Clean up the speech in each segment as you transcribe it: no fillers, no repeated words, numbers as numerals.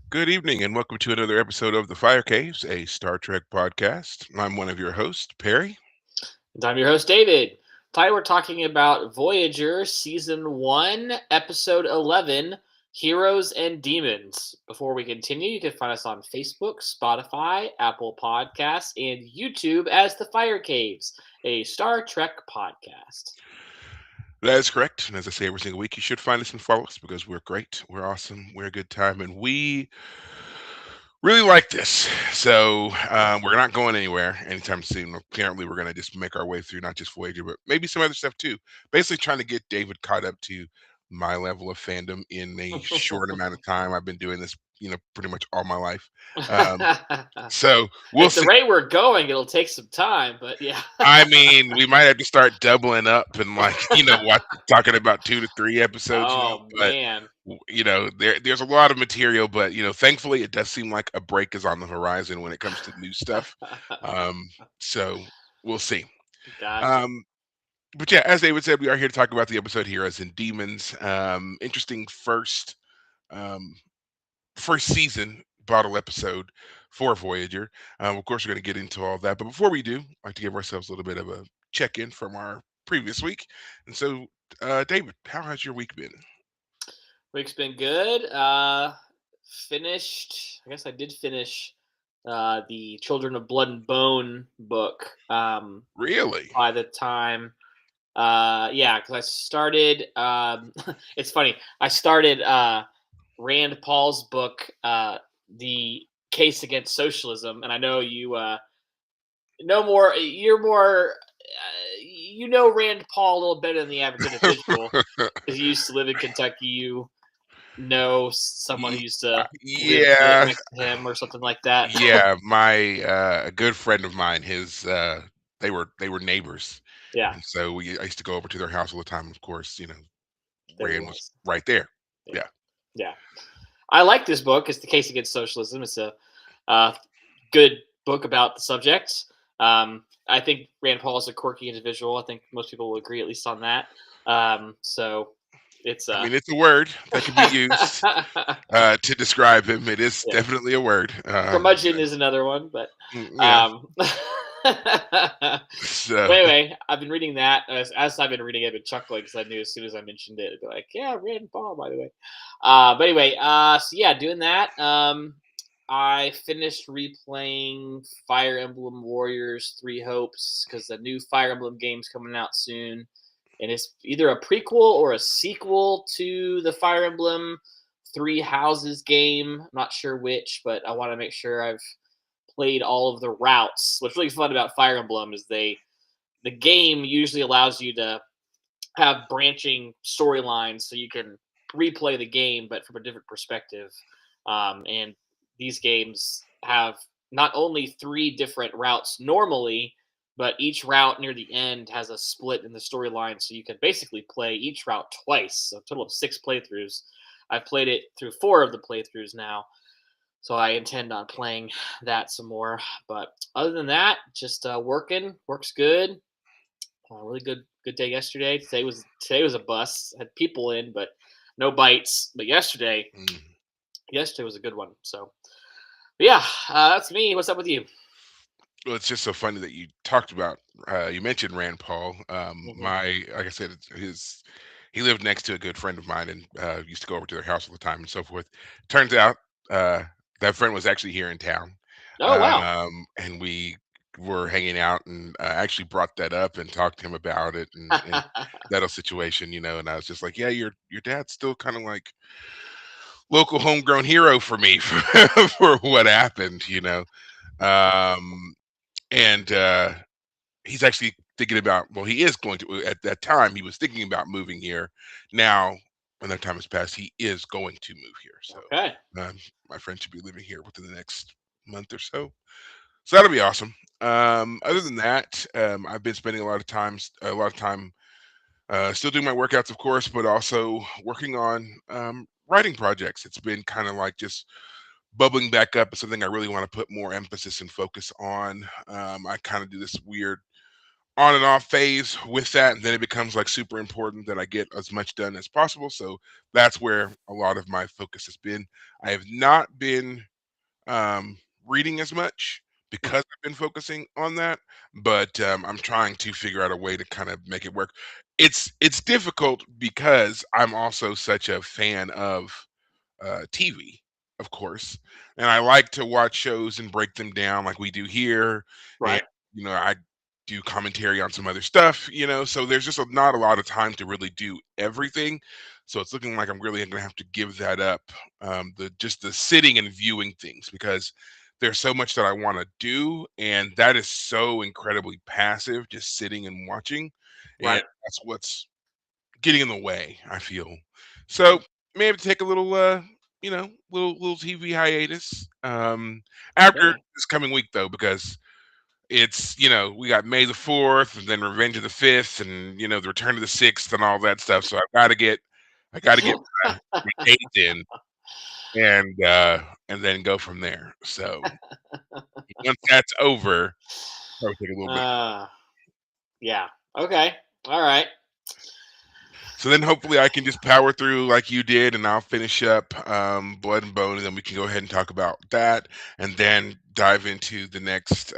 Good evening, and welcome to another episode of The Fire Caves, a Star Trek podcast. I'm one of your hosts, Perry. And I'm your host, David. Today we're talking about Voyager Season 1, Episode 11, Heroes and Demons. Before we continue, you can find us on Facebook, Spotify, Apple Podcasts, and YouTube as The Fire Caves, a Star Trek podcast. That is correct. And as I say every single week, you should find us and follow us because we're great, we're awesome, we're a good time, and we really like this. So we're not going anywhere anytime soon. Apparently, we're going to just make our way through not just Voyager, but maybe some other stuff too. Basically, trying to get David caught up to my level of fandom in a short amount of time. I've been doing this, pretty much all my life. Um, so we'll At the see. rate we're going, it'll take some time, but yeah. I mean, we might have to start doubling up and what talking about 2 to 3 episodes, Oh, but man. there's a lot of material, but thankfully it does seem like a break is on the horizon when it comes to new stuff. Um, so we'll see. Gotcha. Um, but yeah, as David said, we are here to talk about the episode Heroes and Demons. Interesting um first season bottle episode for Voyager. Of course, we're going to get into all that, but before we do, I'd like to give ourselves a little bit of a check in from our previous week. And so, David, how has your week been? Week's been good. Finished. I guess I did finish the Children of Blood and Bone book. Really? By the time, yeah, because I started. It's funny. I started Rand Paul's book, The Case Against Socialism, and I know you know more. You're more. You know Rand Paul a little better than the average individual because you used to live in Kentucky. You know someone who used to live right Yeah, next to him or something like that. yeah. My a good friend of mine, his they were neighbors, Yeah, and so I used to go over to their house all the time. Of course, there he Rand was was. right there. Yeah, Yeah. yeah. I like this book. It's The Case Against Socialism. It's a uh, good book about the subject. I think Rand Paul is a quirky individual. I think most people will agree at least on that. So it's I mean, it's a word that can be used to describe him. It is yeah. definitely a word. Curmudgeon is another one, but Yeah. but So, anyway, I've been reading that as I've been reading it, I've been chuckling because I knew as soon as I mentioned it, it'd be like, yeah, Rand Paul, by the way. But anyway, so yeah, doing that. I finished replaying Fire Emblem Warriors Three Hopes because the new Fire Emblem game's coming out soon, and it's either a prequel or a sequel to the Fire Emblem Three Houses game. I'm not sure which, but I want to make sure I've played all of the routes. What's really fun about Fire Emblem is the game usually allows you to have branching storylines so you can replay the game but from a different perspective. And these games have not only three different routes normally, but each route near the end has a split in the storyline, so you can basically play each route twice. So a total of 6 playthroughs. I've played it through 4 of the playthroughs now, so I intend on playing that some more. But other than that, just working. Works good. Really good day yesterday. Today was a bust. Had people in, but no bites. But mm. yesterday was a good one. So but yeah, that's me. What's up with you? Well, it's just so funny that you talked about, you mentioned Rand Paul. Hmm. Like I said, he lived next to a good friend of mine and used to go over to their house all the time and so forth. Turns out uh, that friend was actually here in town, Oh wow. and we were hanging out and actually brought that up and talked to him about it and that whole situation, and I was just like, yeah, your dad's still kind of like local homegrown hero for me for what happened. Um, and he's actually thinking about, well, he is going to, at that time he was thinking about moving here. Now when that time has passed, he is going to move here, so Okay. um, my friend should be living here within the next month or so that'll be awesome. Other than that, I've been spending a lot of time still doing my workouts, of course, but also working on writing projects. It's been kind of like just bubbling back up. It's something I really want to put more emphasis and focus on. I kind of do this weird on and off phase with that, and then it becomes like super important that I get as much done as possible. So that's where a lot of my focus has been. I have not been um, reading as much Mm. because I've been focusing on that, but I'm trying to figure out a way to kind of make it work. It's difficult because I'm also such a fan of TV, of course, and I like to watch shows and break them down like we do here, and Right. I do commentary on some other stuff, so there's just not a lot of time to really do everything. So it's looking like I'm really going to have to give that up, the sitting and viewing things because there's so much that I want to do, and that is so incredibly passive, just sitting and watching, and Right. that's what's getting in the way, I feel. So maybe take a little little TV hiatus. After Okay. this coming week though, because it's we got May the 4th and then Revenge of the 5th and the Return of the 6th and all that stuff. So I gotta get my days in and then go from there. So once that's over, probably take a little bit. uh, yeah. Okay. All right. So then hopefully I can just power through like you did, and I'll finish up Blood and Bone, and then we can go ahead and talk about that, and then dive into the next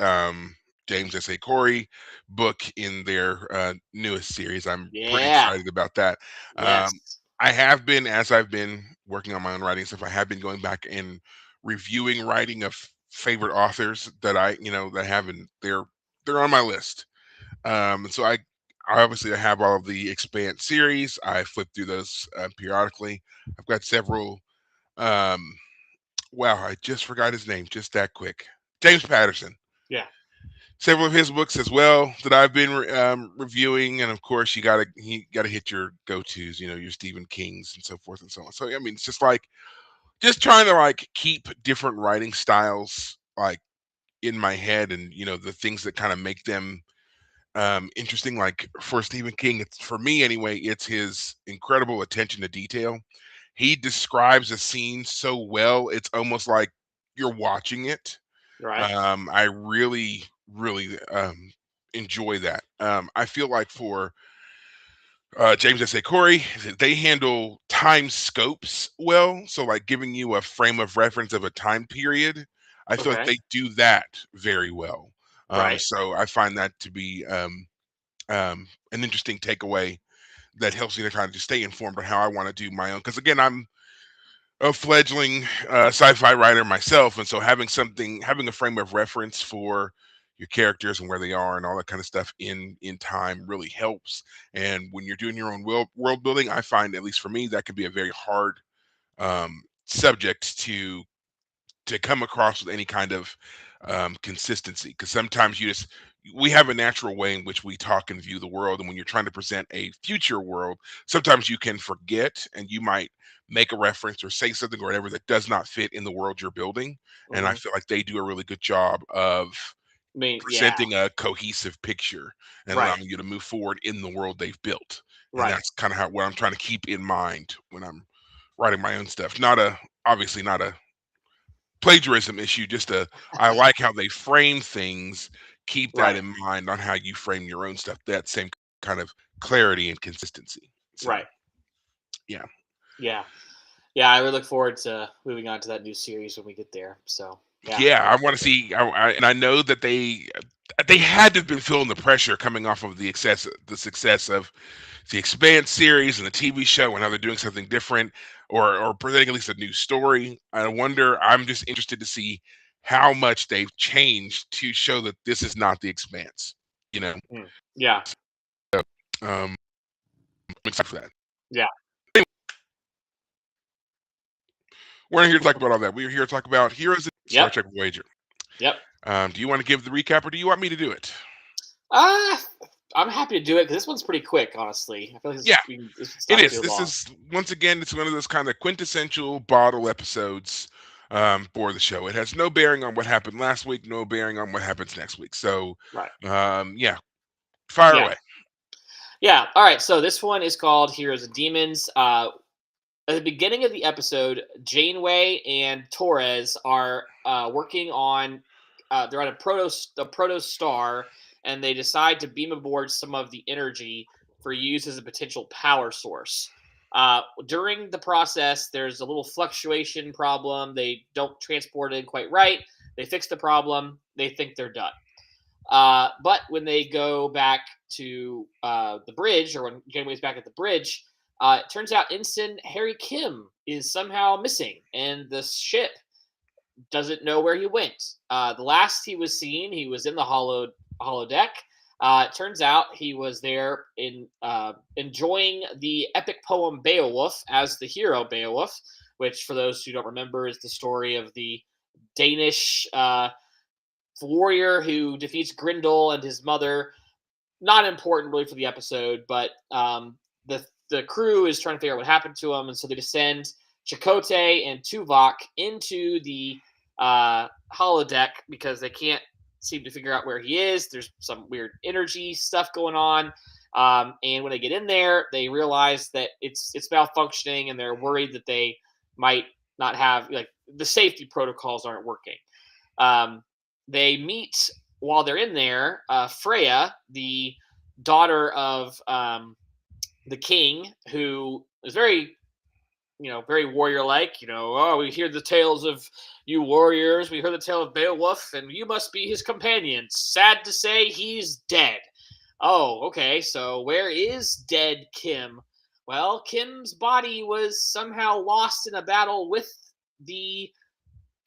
James S. A. Corey book in their newest series. I'm pretty Yeah. excited about that. Um, Yes. I have been, as I've been working on my own writing stuff, I have been going back and reviewing writing of favorite authors that that have, and they're on my list. And so I obviously I have all of the Expanse series. I flip through those periodically. I've got several. Um, wow, I just forgot his name just that quick. James Patterson. Yeah. Several of his books as well that I've been reviewing, and of course you gotta hit your go tos, your Stephen Kings and so forth and so on. So I mean, it's just like just trying to like keep different writing styles like in my head, and the things that kind of make them interesting. Like for Stephen King, it's for me anyway, it's his incredible attention to detail. He describes a scene so well, it's almost like you're watching it. Right. I really, really enjoy that. I feel like for James S. A. Corey, they handle time scopes well. So, like giving you a frame of reference of a time period, I feel like Okay. they do that very well. Right. So I find that to be an interesting takeaway that helps me to kind of just stay informed on how I want to do my own. Because again, I'm a fledgling sci-fi writer myself, and so having a frame of reference for your characters and where they are and all that kind of stuff in time really helps. And when you're doing your own world building, I find, at least for me, that can be a very hard subject to come across with any kind of consistency, because sometimes we have a natural way in which we talk and view the world, and when you're trying to present a future world, sometimes you can forget and you might make a reference or say something or whatever that does not fit in the world you're building. And I Hmm. feel like they do a really good job of I mean, yeah. presenting a cohesive picture and Right. allowing you to move forward in the world they've built. And Right. that's kind of how what I'm trying to keep in mind when I'm writing my own stuff. Not a Obviously not a plagiarism issue, just a I like how they frame things. Keep that Right. in mind on how you frame your own stuff. That same kind of clarity and consistency. So Right. yeah. Yeah. Yeah. I really look forward to moving on to that new series when we get there. So yeah, Yeah, I'm I want to excited. see, and I know that they had to have been feeling the pressure coming off of the success of the Expanse series and the TV show, and how they're doing something different, or presenting at least a new story. I wonder. I'm just interested to see how much they've changed to show that this is not the Expanse. You know, Mm. Yeah. I'm excited for that. Yeah. We're not here to talk about all that. We're here to talk about Heroes of Star Yep. Trek Voyager. Yep. Do you want to give the recap, or do you want me to do it? Ah, I'm happy to do it because this one's pretty quick, honestly. I feel like Yeah, this it not is. too This long. is once again, it's one of those kind of quintessential bottle episodes for the show. It has no bearing on what happened last week, no bearing on what happens next week. So, Right. yeah, fire Yeah. away. Yeah. All right. So this one is called Heroes and Demons. At the beginning of the episode, Janeway and Torres are working on. They're on a proto star, and they decide to beam aboard some of the energy for use as a potential power source. During the process, there's a little fluctuation problem. They don't transport it quite right. They fix the problem. They think they're done. But when they go back to the bridge, or when Janeway's back at the bridge, it turns out Ensign Harry Kim is somehow missing, and the ship doesn't know where he went. The last he was seen, he was in the holodeck. It turns out he was there in enjoying the epic poem Beowulf as the hero Beowulf, which, for those who don't remember, is the story of the Danish warrior who defeats Grendel and his mother. Not important really for the episode, but the crew is trying to figure out what happened to him, and so they descend Chakotay and Tuvok into the holodeck because they can't seem to figure out where he is. There's some weird energy stuff going on, and when they get in there, they realize that it's malfunctioning, and they're worried that they might not have, like, the safety protocols aren't working. They meet while they're in there Freya, the daughter of the king, who is very, very warrior-like. Oh, we hear the tales of you warriors. We heard the tale of Beowulf, and you must be his companion. Sad to say, he's dead. Oh, okay. So where is dead Kim? Well, Kim's body was somehow lost in a battle with the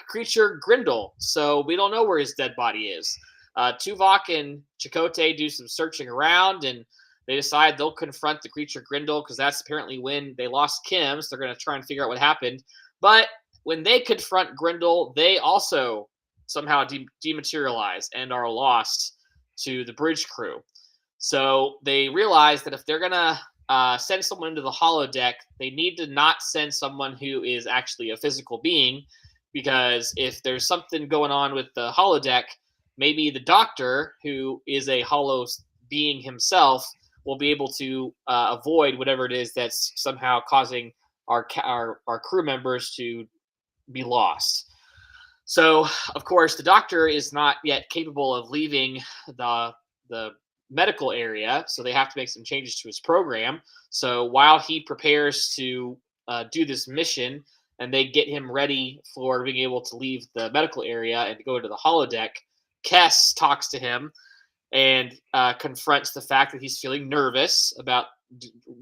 creature Grendel, so we don't know where his dead body is. Tuvok and Chakotay do some searching around, and they decide they'll confront the creature Grendel because that's apparently when they lost Kim, so they're going to try and figure out what happened. But when they confront Grendel, they also somehow dematerialize and are lost to the bridge crew. So they realize that if they're going to send someone into the holodeck, they need to not send someone who is actually a physical being, because if there's something going on with the holodeck, maybe the doctor, who is a hollow being himself, will be able to avoid whatever it is that's somehow causing our crew members to be lost. So, of course, the doctor is not yet capable of leaving the medical area, so they have to make some changes to his program. So while he prepares to do this mission, and they get him ready for being able to leave the medical area and to go into the holodeck, Kes talks to him and confronts the fact that he's feeling nervous about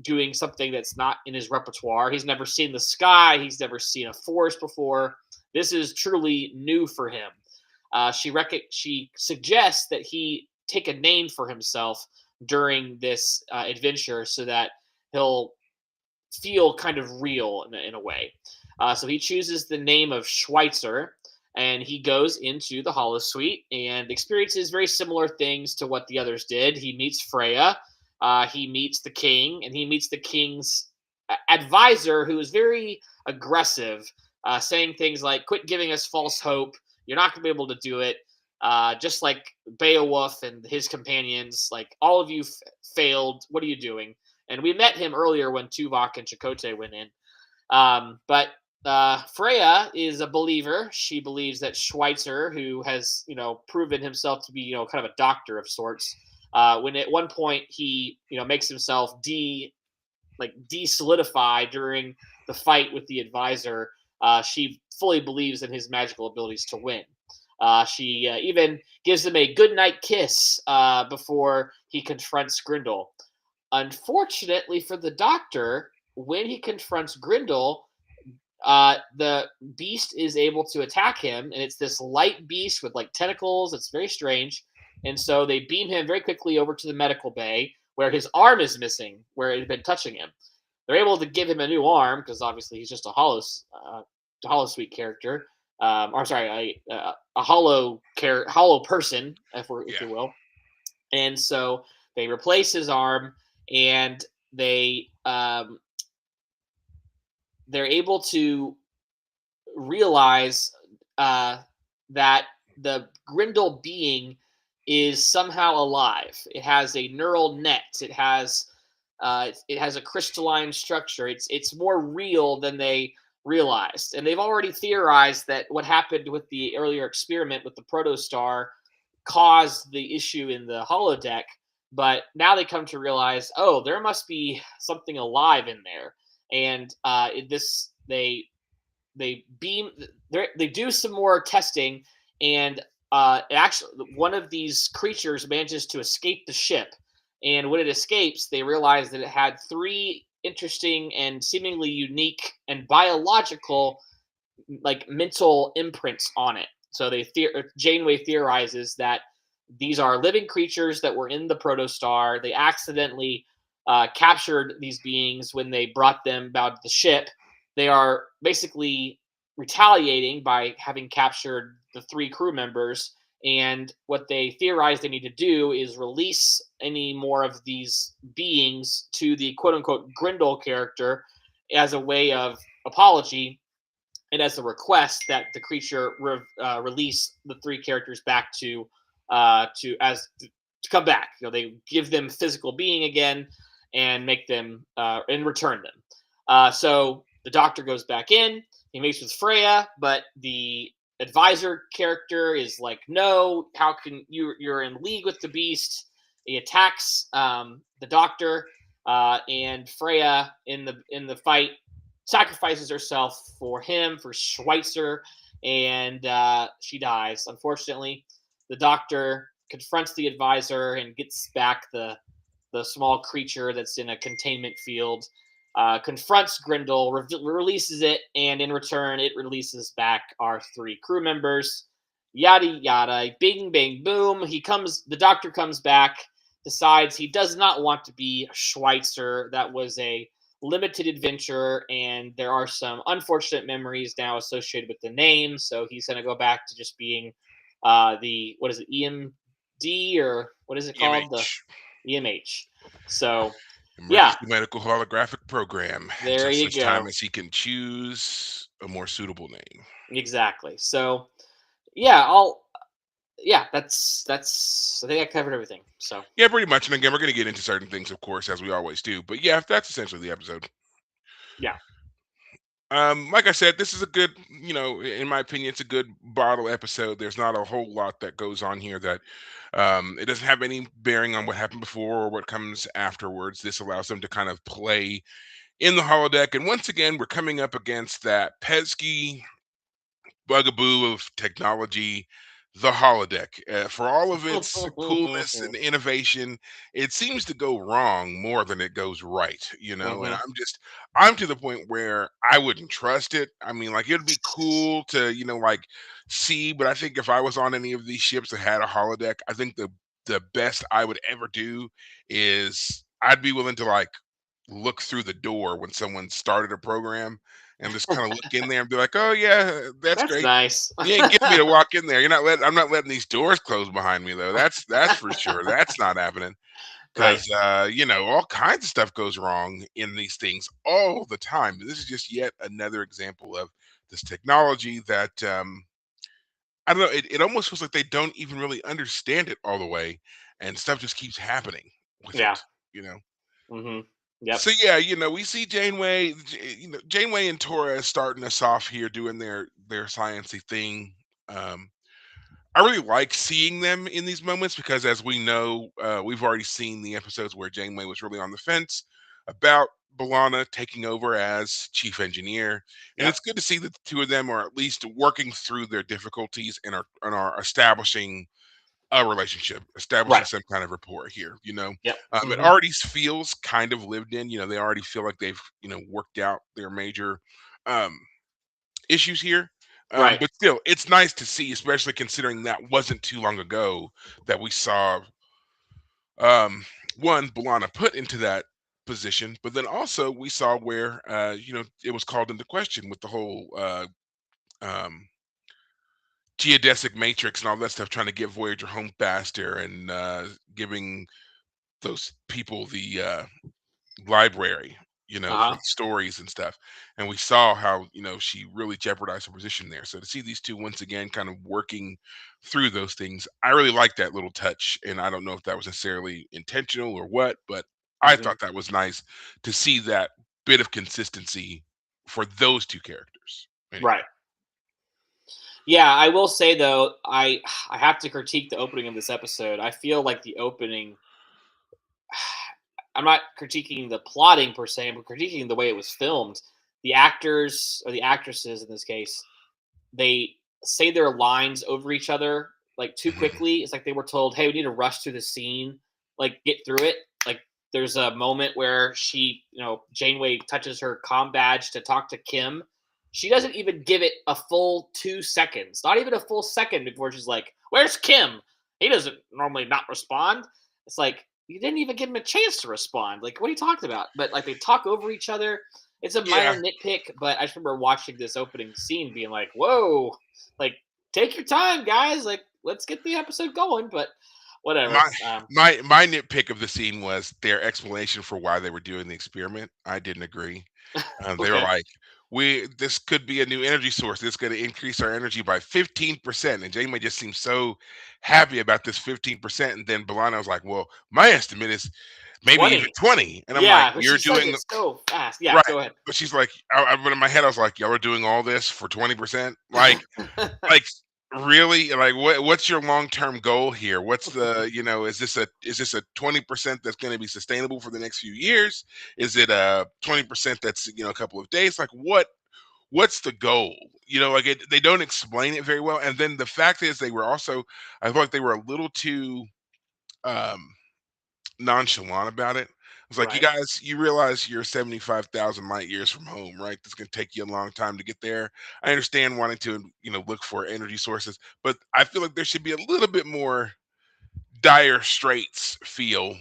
doing something that's not in his repertoire. He's never seen the sky. He's never seen a forest before. This is truly new for him. She suggests that he take a name for himself during this adventure so that he'll feel kind of real in a way. So he chooses the name of Schweitzer, and he goes into the holosuite and experiences very similar things to what the others did. He meets Freya, he meets the king, and he meets the king's advisor, who is very aggressive, saying things like, "Quit giving us false hope. You're not going to be able to do it. Just like Beowulf and his companions, like, all of you failed. What are you doing?" And we met him earlier when Tuvok and Chakotay went in. But Freya is a believer. She believes that Schweitzer, who has, proven himself to be, kind of a doctor of sorts, when at one point he, makes himself de-solidify during the fight with the advisor, she fully believes in his magical abilities to win. She even gives him a goodnight kiss before he confronts Grendel. Unfortunately for the doctor, when he confronts Grendel, the beast is able to attack him, and it's this light beast with like tentacles. It's very strange. And so they beam him very quickly over to the medical bay, where his arm is missing, where it had been touching him. They're able to give him a new arm because obviously he's just a holosuite character. A hollow person, if you will. And so they replace his arm, and they're able to realize that the Grendel being is somehow alive. It has a neural net. It has a crystalline structure. It's more real than they realized. And they've already theorized that what happened with the earlier experiment with the protostar caused the issue in the holodeck. But now they come to realize, oh, there must be something alive in there, and this they beam they do some more testing, and actually one of these creatures manages to escape the ship, and when it escapes they realize that it had three interesting and seemingly unique and biological like mental imprints on it. So Janeway theorizes that these are living creatures that were in the protostar. They accidentally captured these beings when they brought them about the ship. They are basically retaliating by having captured the three crew members. And what they theorize they need to do is release any more of these beings to the quote unquote Grindel character as a way of apology, and as a request that the creature release the three characters back to come back. They give them physical being again and make them and return them. So the Doctor goes back in. He meets with Freya, but the advisor character is like, "No, how can you're in league with the Beast?" He attacks the Doctor, and Freya in the fight sacrifices herself for him, for Schweitzer, and she dies. Unfortunately, the Doctor confronts the advisor and gets back the small creature that's in a containment field. Confronts Grindel, releases it, and in return, it releases back our three crew members. Yada yada, bing bang boom. The Doctor comes back, decides he does not want to be Schweitzer. That was a limited adventure, and there are some unfortunate memories now associated with the name. So he's going to go back to just being the what is it, EMD, or what is it called, the EMH, EMH. So yeah, Emergency Medical Holographic Program, there until you such time go. as he can choose a more suitable name. Exactly. So yeah, that's I think I covered everything. So Yeah, pretty much. And again, we're going to get into certain things, of course, as we always do. But yeah, that's essentially the episode. yeah, Like I said, this is a good, in my opinion, it's a good bottle episode. There's not a whole lot that goes on here that it doesn't have any bearing on what happened before or what comes afterwards. This allows them to kind of play in the holodeck. And once again, we're coming up against that pesky bugaboo of technology, the holodeck. For all of its coolness and innovation, it seems to go wrong more than it goes right, And hmm I'm to the point where I wouldn't trust it. I mean, like, it'd be cool to, like, see, but I think if I was on any of these ships that had a holodeck, I think the best I would ever do is I'd be willing to, like, look through the door when someone started a program and just kind of look in there and be like, "Oh yeah, that's that's great." nice. You ain't getting me to walk in there. I'm not letting these doors close behind me though. That's for sure. That's not happening Right. because all kinds of stuff goes wrong in these things all the time. This is just yet another example of this technology that I don't know. It almost feels like they don't even really understand it all the way, and stuff just keeps happening with Yeah. it. You know. hmm Yep. So yeah, we see Janeway and Torres starting us off here doing their sciency thing. Um, I really like seeing them in these moments because, as we know, we've already seen the episodes where Janeway was really on the fence about B'Elanna taking over as chief engineer, and Yep. it's good to see that the two of them are at least working through their difficulties and are establishing a relationship, establishing Right. some kind of rapport here. Yep. It already feels kind of lived in. They already feel like they've worked out their major um, issues here. Right. But still, it's nice to see, especially considering that wasn't too long ago that we saw um, one B'Elanna put into that position, but then also we saw where it was called into question with the whole um, geodesic matrix and all that stuff, trying to get Voyager home faster and giving those people the library, for Uh-huh. the stories and stuff. And we saw how, she really jeopardized her position there. So to see these two once again kind of working through those things, I really like that little touch. And I don't know if that was necessarily intentional or what, but I hmm thought that was nice to see that bit of consistency for those two characters. Anyway. Right. Yeah, I will say though, I have to critique the opening of this episode. I feel like the opening. I'm not critiquing the plotting per se, but critiquing the way it was filmed. The actors or the actresses in this case, they say their lines over each other like too Mhm. quickly. It's like they were told, "Hey, we need to rush through the scene, like get through it." Like there's a moment where Janeway touches her comm badge to talk to Kim. She doesn't even give it a full 2 seconds, not even a full second before she's like, "Where's Kim?" He doesn't normally not respond. It's like you didn't even give him a chance to respond. Like, what are you talking about? But like they talk over each other. It's a Yeah, minor nitpick, but I just remember watching this opening scene being like, "Whoa, like take your time, guys. Like let's get the episode going." But whatever. my my nitpick of the scene was their explanation for why they were doing the experiment. I didn't agree. They were Okay. like, "We this could be a new energy source. It's going to increase our energy by 15%." And Janeway just seemed so happy about this 15%. And then B'Elanna was like, "Well, my estimate is maybe even 20. 20." And I'm like, Yeah, but "You're she says doing it the so fast. Yeah, right." go ahead. But she's like, but in my head, I was like, "Y'all are doing all this for 20%? Like really? Like what's your long-term goal here? What's the, is this a 20% that's going to be sustainable for the next few years? Is it a 20% that's, a couple of days? Like what's the goal? They don't explain it very well. And then the fact is I feel like they were a little too um nonchalant about it. It's like, you Right. guys, you realize you're 75,000 light years from home, right? That's going to take you a long time to get there. I understand wanting to, look for energy sources, but I feel like there should be a little bit more dire straits feel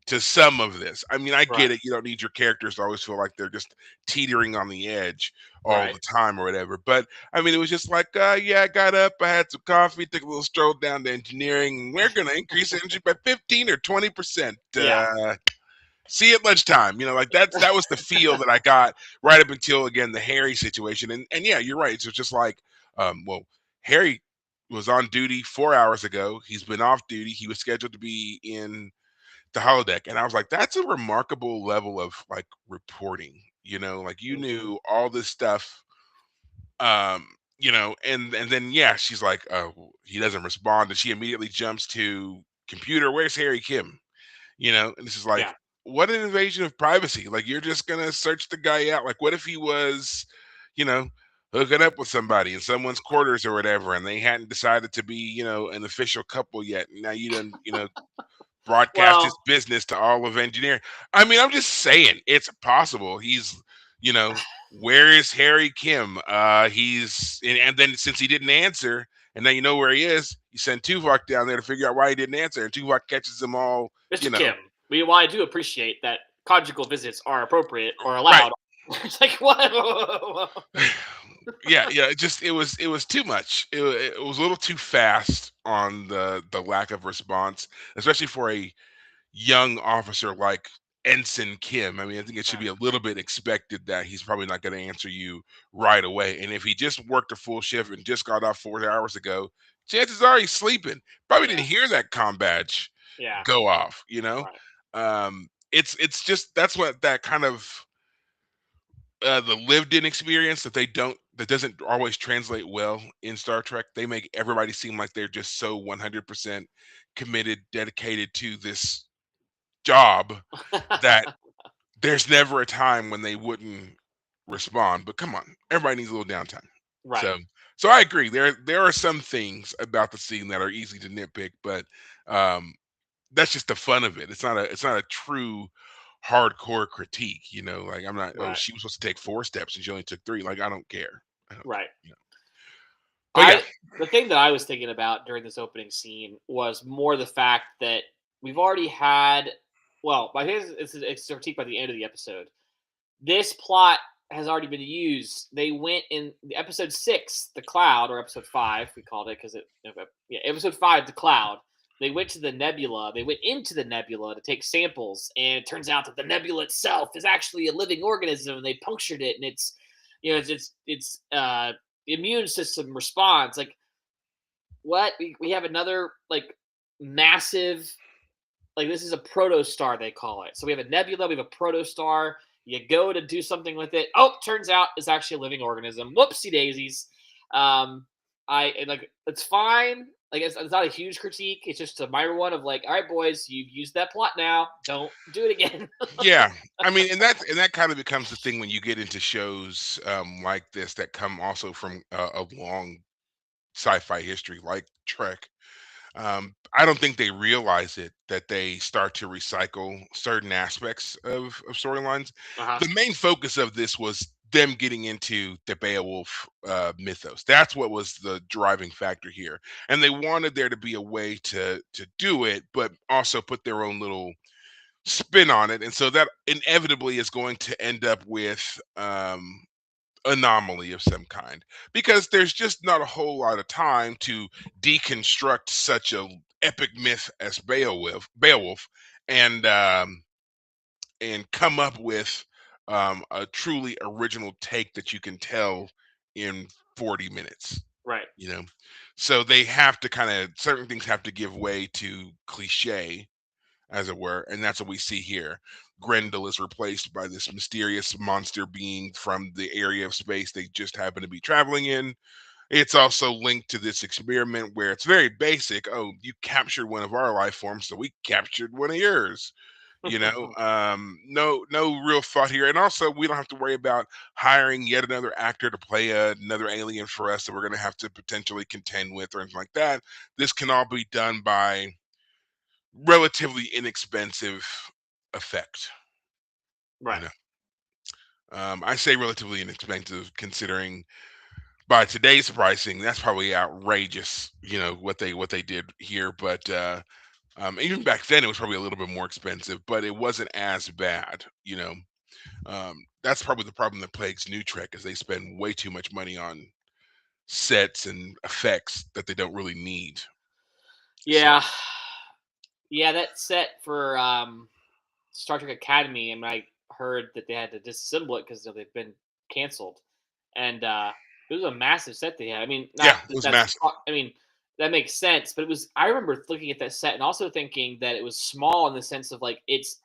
to some of this. I mean, I Right. get it. You don't need your characters to always feel like they're just teetering on the edge all Right. the time or whatever. But I mean, it was just like, yeah, I got up, I had some coffee, took a little stroll down to engineering, and we're going to increase energy by 15 or 20%. Yeah. See you at lunchtime. Like that was the feel that I got right up until, again, the Harry situation. And yeah, you're right. So it's just like, well, Harry was on duty 4 hours ago. He's been off duty. He was scheduled to be in the holodeck, and I was like, that's a remarkable level of like reporting. Like you Hmm. knew all this stuff. Um, and then yeah, she's like, he doesn't respond, and she immediately jumps to computer. Where's Harry Kim? And this is like, Yeah. what an invasion of privacy. Like, you're just gonna search the guy out. Like, what if he was, you know, hooking up with somebody in someone's quarters or whatever, and they hadn't decided to be, an official couple yet. Now you done, broadcast his Well, business to all of engineering. I mean, I'm just saying it's possible. You know, where is Harry Kim? And then since he didn't answer, and now you know where he is, you send Tuvok down there to figure out why he didn't answer, and Tuvok catches them all, Mr. you know. Kim, while I do appreciate that conjugal visits are appropriate or Right. allowed, it's like what? Yeah, it was too much. It was a little too fast on the lack of response, especially for a young officer like Ensign Kim. I mean, I think it should Yeah. be a little bit expected that he's probably not going to answer you right away. And if he just worked a full shift and just got off 4 hours ago, chances are he's sleeping. Probably Yeah. didn't hear that comm badge Yeah. go off. Right. It's just that's what that kind of the lived in experience that doesn't always translate well in Star Trek. They make everybody seem like they're just so 100% committed, dedicated to this job that there's never a time when they wouldn't respond. But come on, everybody needs a little downtime. Right. So, so I agree. There are some things about the scene that are easy to nitpick, but um, that's just the fun of it. It's not a true hardcore critique. Like, I'm not. Oh, Right. she was supposed to take 4 steps and she only took 3. Like, I don't care. I don't care. Right. But yeah, I the thing that I was thinking about during this opening scene was more the fact that we've already had. Well, I think it's a critique by the end of the episode. This plot has already been used. They went in the episode 6, the cloud, or episode 5, we called it because yeah, episode 5, the cloud. They went to the nebula. They went into the nebula to take samples, and it turns out that the nebula itself is actually a living organism. And they punctured it, and it's immune system responds. Like what? We have another like massive, like this is a protostar they call it. So we have a nebula, we have a protostar. You go to do something with it. Oh, turns out it's actually a living organism. Whoopsie daisies. Um, like it's fine. Like it's not a huge critique. It's just a minor one of like, all right, boys, you've used that plot now. Don't do it again. Yeah, I mean, and that kind of becomes the thing when you get into shows like this that come also from a long sci-fi history, like Trek. I don't think they realize it that they start to recycle certain aspects of storylines. Uh-huh. The main focus of this was them getting into the Beowulf mythos. That's what was the driving factor here, and they wanted there to be a way to do it, but also put their own little spin on it, and so that inevitably is going to end up with anomaly of some kind because there's just not a whole lot of time to deconstruct such a epic myth as Beowulf and come up with a truly original take that you can tell in 40 minutes, Right. you know. So they have to kind of certain things have to give way to cliche, as it were, and that's what we see here. Grendel is replaced by this mysterious monster being from the area of space they just happen to be traveling in. It's also linked to this experiment where it's very basic. Oh, you captured one of our life forms, so we captured one of yours. No real thought here, and also we don't have to worry about hiring yet another actor to play another alien for us that we're going to have to potentially contend with or anything like that. This can all be done by relatively inexpensive effect. You Right. know, I say relatively inexpensive considering by today's pricing, that's probably outrageous. You know what they did here, but even back then it was probably a little bit more expensive, but it wasn't as bad. That's probably the problem that plagues New Trek is they spend way too much money on sets and effects that they don't really need. So Yeah. Yeah, that set for Star Trek Academy, and I heard that they had to disassemble it because they've been canceled, and it was a massive set they had. I mean, not yeah, it that was massive. I mean, that makes sense, but it was. I remember looking at that set and also thinking that it was small in the sense of like it's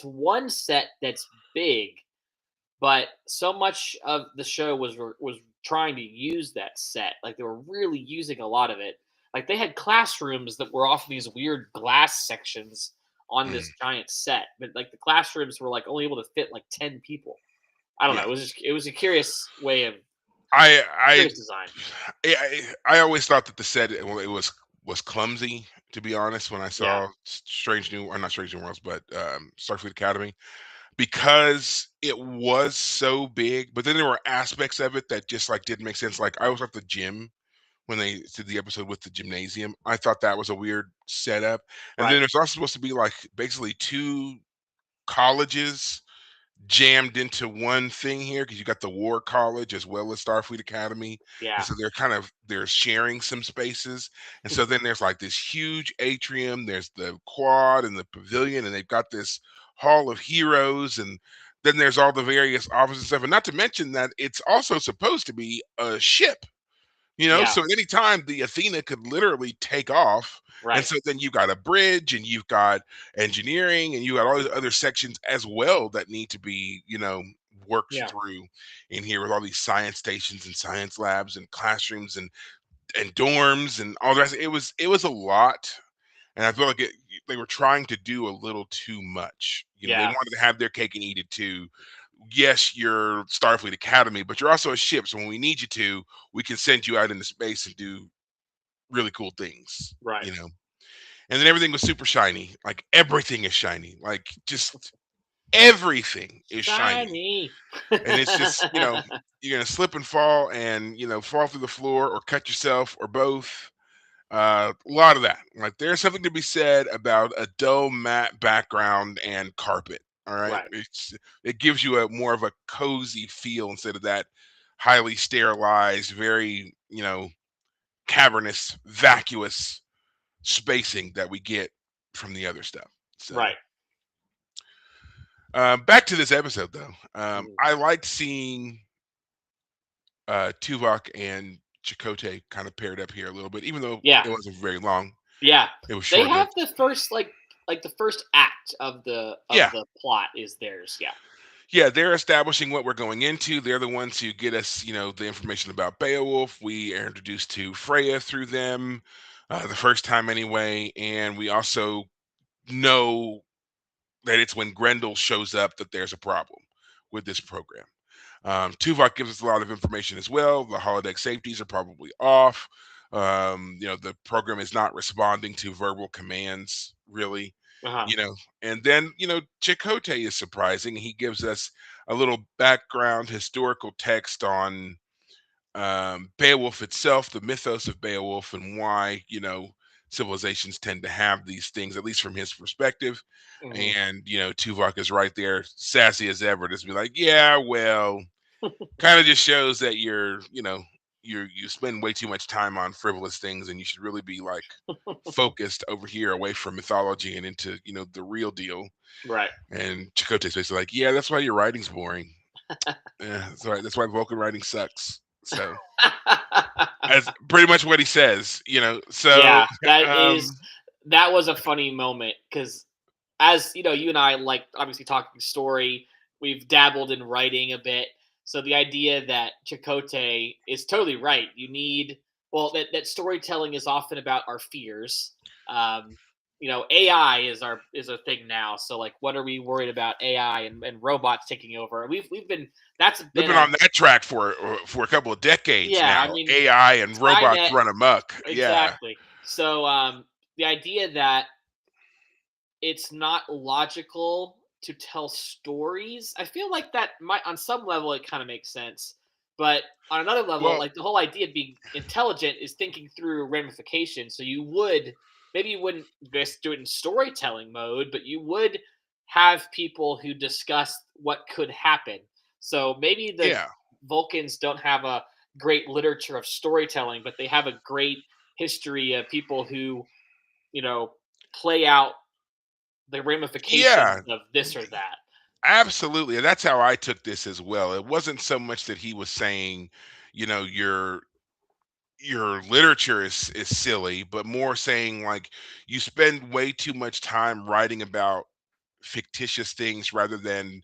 one set that's big, but so much of the show was trying to use that set. Like they were really using a lot of it. Like they had classrooms that were off these weird glass sections on Mm, this giant set, but like the classrooms were like only able to fit like 10 people. I don't know. yeah, It was a curious way of I curious design. I always thought that the set well, it was clumsy, to be honest, when I Yeah. saw Strange New or not Strange New Worlds, but Starfleet Academy, because it was so big. But then there were aspects of it that just like didn't make sense. Like I was at the gym when they did the episode with the gymnasium. I thought that was a weird setup. And then Right. there's also supposed to be like basically two colleges jammed into one thing here because you got the War College as well as Starfleet Academy, and Yeah. so they're sharing some spaces, and so then there's like this huge atrium. There's the quad and the pavilion, and they've got this Hall of Heroes, and then there's all the various offices and stuff. And not to mention that it's also supposed to be a ship. Yeah. So at any time the Athena could literally take off. And Right. so then you've got a bridge and you've got engineering and you got all these other sections as well that need to be, worked Yeah. through in here with all these science stations and science labs and classrooms and dorms and all the rest. It was a lot. And I feel like they were trying to do a little too much. They Yeah. wanted to have their cake and eat it too. Yes, you're Starfleet Academy, but you're also a ship. So when we need you to, we can send you out into space and do really cool things, Right. you know. And then everything was super shiny. Like everything is shiny. Like just everything is shiny. Shiny. And it's just, you're gonna slip and fall and fall through the floor or cut yourself or both. A lot of that. Like there's something to be said about a dull matte background and carpet. All right, Right. it gives you a more of a cozy feel instead of that highly sterilized, very cavernous, vacuous spacing that we get from the other stuff. So Right. back to this episode though. Mhm. I liked seeing Tuvok and Chakotay kind of paired up here a little bit, even though Yeah. it wasn't very long. Yeah, It was they short have lived. the first like the first act of Yeah, the plot is theirs. Yeah, Yeah, they're establishing what we're going into. They're the ones who get us, the information about Beowulf. We are introduced to Freya through them, the first time anyway, and we also know that it's when Grendel shows up that there's a problem with this program. Tuvok gives us a lot of information as well. The holodeck safeties are probably off. The program is not responding to verbal commands really. Uh-huh. You know, and then Chakotay is surprising. He gives us a little background historical text on Beowulf itself, the mythos of Beowulf, and why civilizations tend to have these things, at least from his perspective. Hmm. And Tuvok is right there, sassy as ever, just be like, "Yeah, well, kind of just shows that you spend way too much time on frivolous things, and you should really be like focused over here, away from mythology and into the real deal." Right. And Chakotay's basically like, "Yeah, that's why your writing's boring. Yeah, that's right. That's why Vulcan writing sucks." So that's pretty much what he says. So Yeah, that is um, that was a funny moment because, as you know, you and I like obviously talking story. We've dabbled in writing a bit, so the idea that Chakotay is totally right. You need that storytelling is often about our fears. Um, AI is a thing now. So like, what are we worried about AI and robots taking over? We've been that's they've been been a on that track for a couple of decades yeah. now. I mean, AI and robots Skynet run amok. Yeah, exactly. So the idea that it's not logical to tell stories. I feel like that might, on some level, it kind of makes sense, but on another level, well, like the whole idea of being intelligent is thinking through ramifications. So you would maybe you wouldn't just do it in storytelling mode, but you would have people who discuss what could happen. So maybe the yeah, Vulcans don't have a great literature of storytelling, but they have a great history of people who you know play out the ramifications yeah. of this or that. Absolutely, and that's how I took this as well. It wasn't so much that he was saying, your literature is silly, but more saying like you spend way too much time writing about fictitious things rather than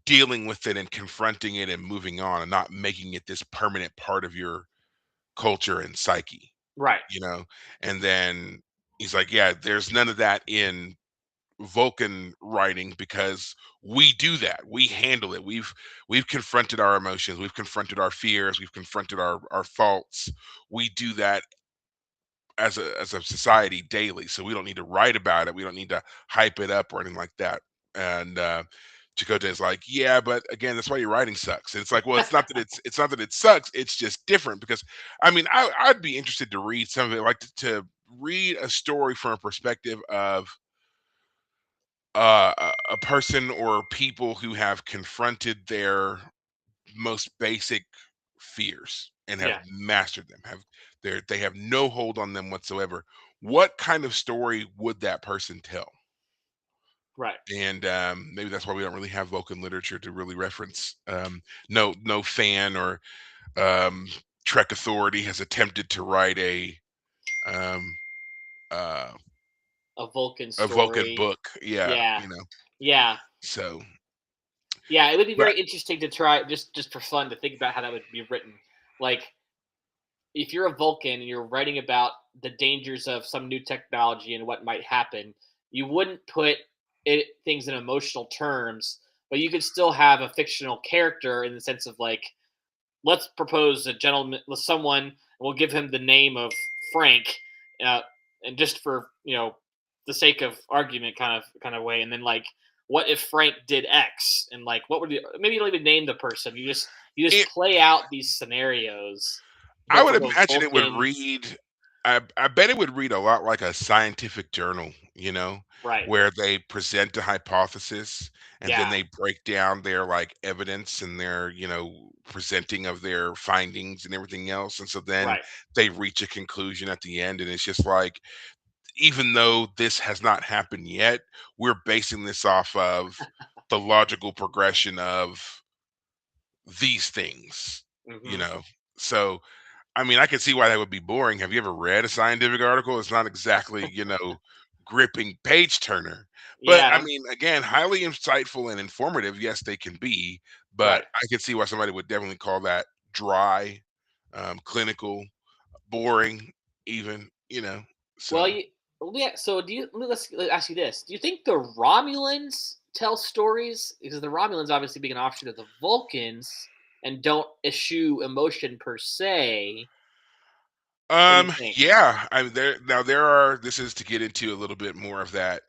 dealing with it and confronting it and moving on and not making it this permanent part of your culture and psyche, Right. you know? And then he's like, yeah, there's none of that in Vulcan writing because we do that. We handle it. We've confronted our emotions. We've confronted our fears. We've confronted our faults. We do that as a society daily. So we don't need to write about it. We don't need to hype it up or anything like that. And Chakotay is like, yeah, but again, that's why your writing sucks. And it's like, well, it's not that it sucks. It's just different because I mean, I'd be interested to read some of it, like to read a story from a perspective of a person or people who have confronted their most basic fears and have Yeah. mastered them, they have no hold on them whatsoever. What kind of story would that person tell? Right. And maybe that's why we don't really have Vulcan literature to really reference. No fan or um, Trek Authority has attempted to write um, uh, A Vulcan a Vulcan story. book. Yeah, Yeah. Yeah. So, Yeah. It would be but very interesting to try just for fun to think about how that would be written. Like if you're a Vulcan and you're writing about the dangers of some new technology and what might happen, you wouldn't put things in emotional terms, but you could still have a fictional character in the sense of like let's propose a gentleman with someone and we'll give him the name of Frank, uh, and just for the sake of argument kind of way, and then like what if Frank did X, and like what would you maybe you don't even name the person, you just it, play out these scenarios, I but would from a imagine it would Vulcan. read. I bet it would read a lot like a scientific journal, Right. where they present a hypothesis and then Yeah. they break down their like evidence and their, presenting of their findings and everything else. And so then Right. they reach a conclusion at the end. And it's just like, even though this has not happened yet, we're basing this off of the logical progression of these things, you Hmm. know. So I mean, I can see why that would be boring. Have you ever read a scientific article? It's not exactly, gripping page turner. But I Yeah. mean, again, highly insightful and informative. Yes, they can be, but Right. I could see why somebody would definitely call that dry, clinical, boring, even. Well, So. yeah. So let's ask you this: do you think the Romulans tell stories because the Romulans obviously being an offshoot of the Vulcans and don't eschew emotion per se? What do you think? Yeah, I mean, there are. This is to get into a little bit more of that,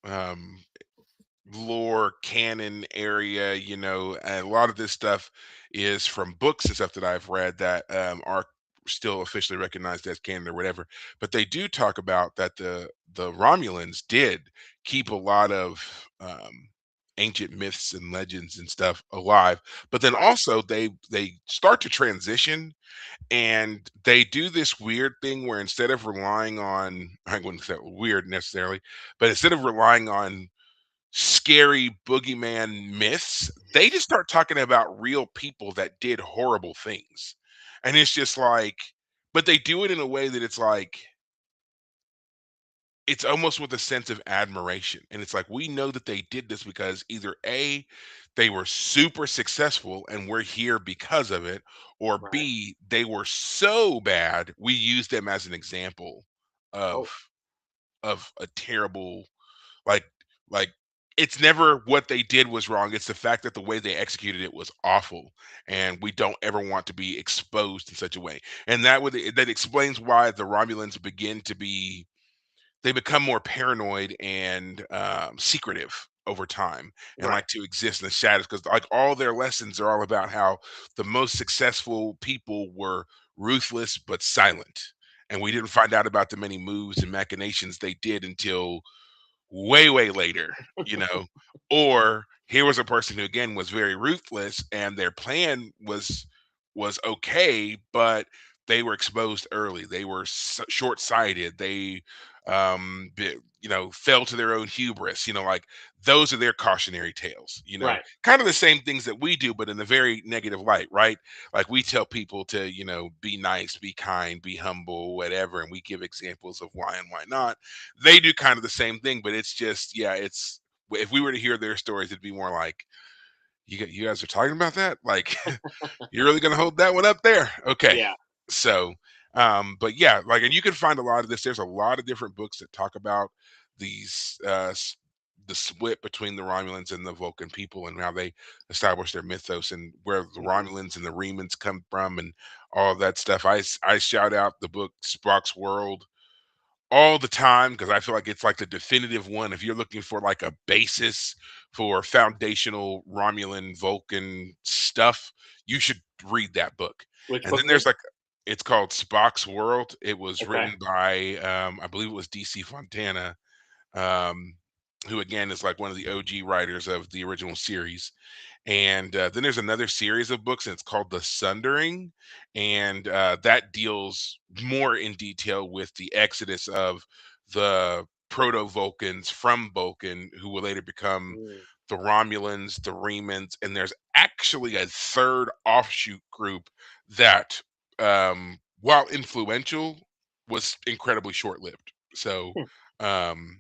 um, lore canon area. And a lot of this stuff is from books and stuff that I've read that are still officially recognized as canon or whatever. But they do talk about that the Romulans did keep a lot of ancient myths and legends and stuff alive. But then Right. also they start to transition, and they do this weird thing where instead of relying on, I wouldn't say weird necessarily, but instead of relying on scary boogeyman myths, they just start talking about real people that did horrible things. And it's just like, but they do it in a way that it's like, it's almost with a sense of admiration. And it's like, we know that they did this because either A, they were super successful and we're here because of it, or Right. B, they were so bad, we use them as an example of Oh. a terrible, like like it's never what they did was wrong. It's the fact that the way they executed it was awful, and we don't ever want to be exposed in such a way. And that explains why the Romulans they become more paranoid and secretive over time, and Right. like to exist in the shadows, because like all their lessons are all about how the most successful people were ruthless but silent, and we didn't find out about the many moves and machinations they did until way later, you know. Or here was a person who again was very ruthless, and their plan was okay, but they were exposed early. They were short-sighted. They fell to their own hubris. Like those are their cautionary tales. Right. Kind of the same things that we do, but in a very negative light, right? Like we tell people to be nice, be kind, be humble, whatever, and we give examples of why and why not. They do kind of the same thing, but it's just, yeah, it's, if we were to hear their stories, it'd be more like, you guys are talking about that? Like, you're really gonna hold that one up there? Okay. Yeah. So, but yeah, like, and you can find a lot of this. There's a lot of different books that talk about these the split between the Romulans and the Vulcan people and how they established their mythos and where the Mhm. Romulans and the Remans come from and all of that stuff. I shout out the book Spock's World all the time because I feel like it's like the definitive one. If you're looking for like a basis for foundational Romulan Vulcan stuff, you should read that book. Which And book then is it? there's like, it's called Spock's World. It was Okay. written by I believe it was DC Fontana, um, who again is like one of the OG writers of the original series. And then there's another series of books, and it's called The Sundering, and that deals more in detail with the exodus of the Proto Vulcans from Vulcan, who will later become Mm. the Romulans, the Remans, and there's actually a third offshoot group that, while influential, was incredibly short-lived. So. Hmm. Um,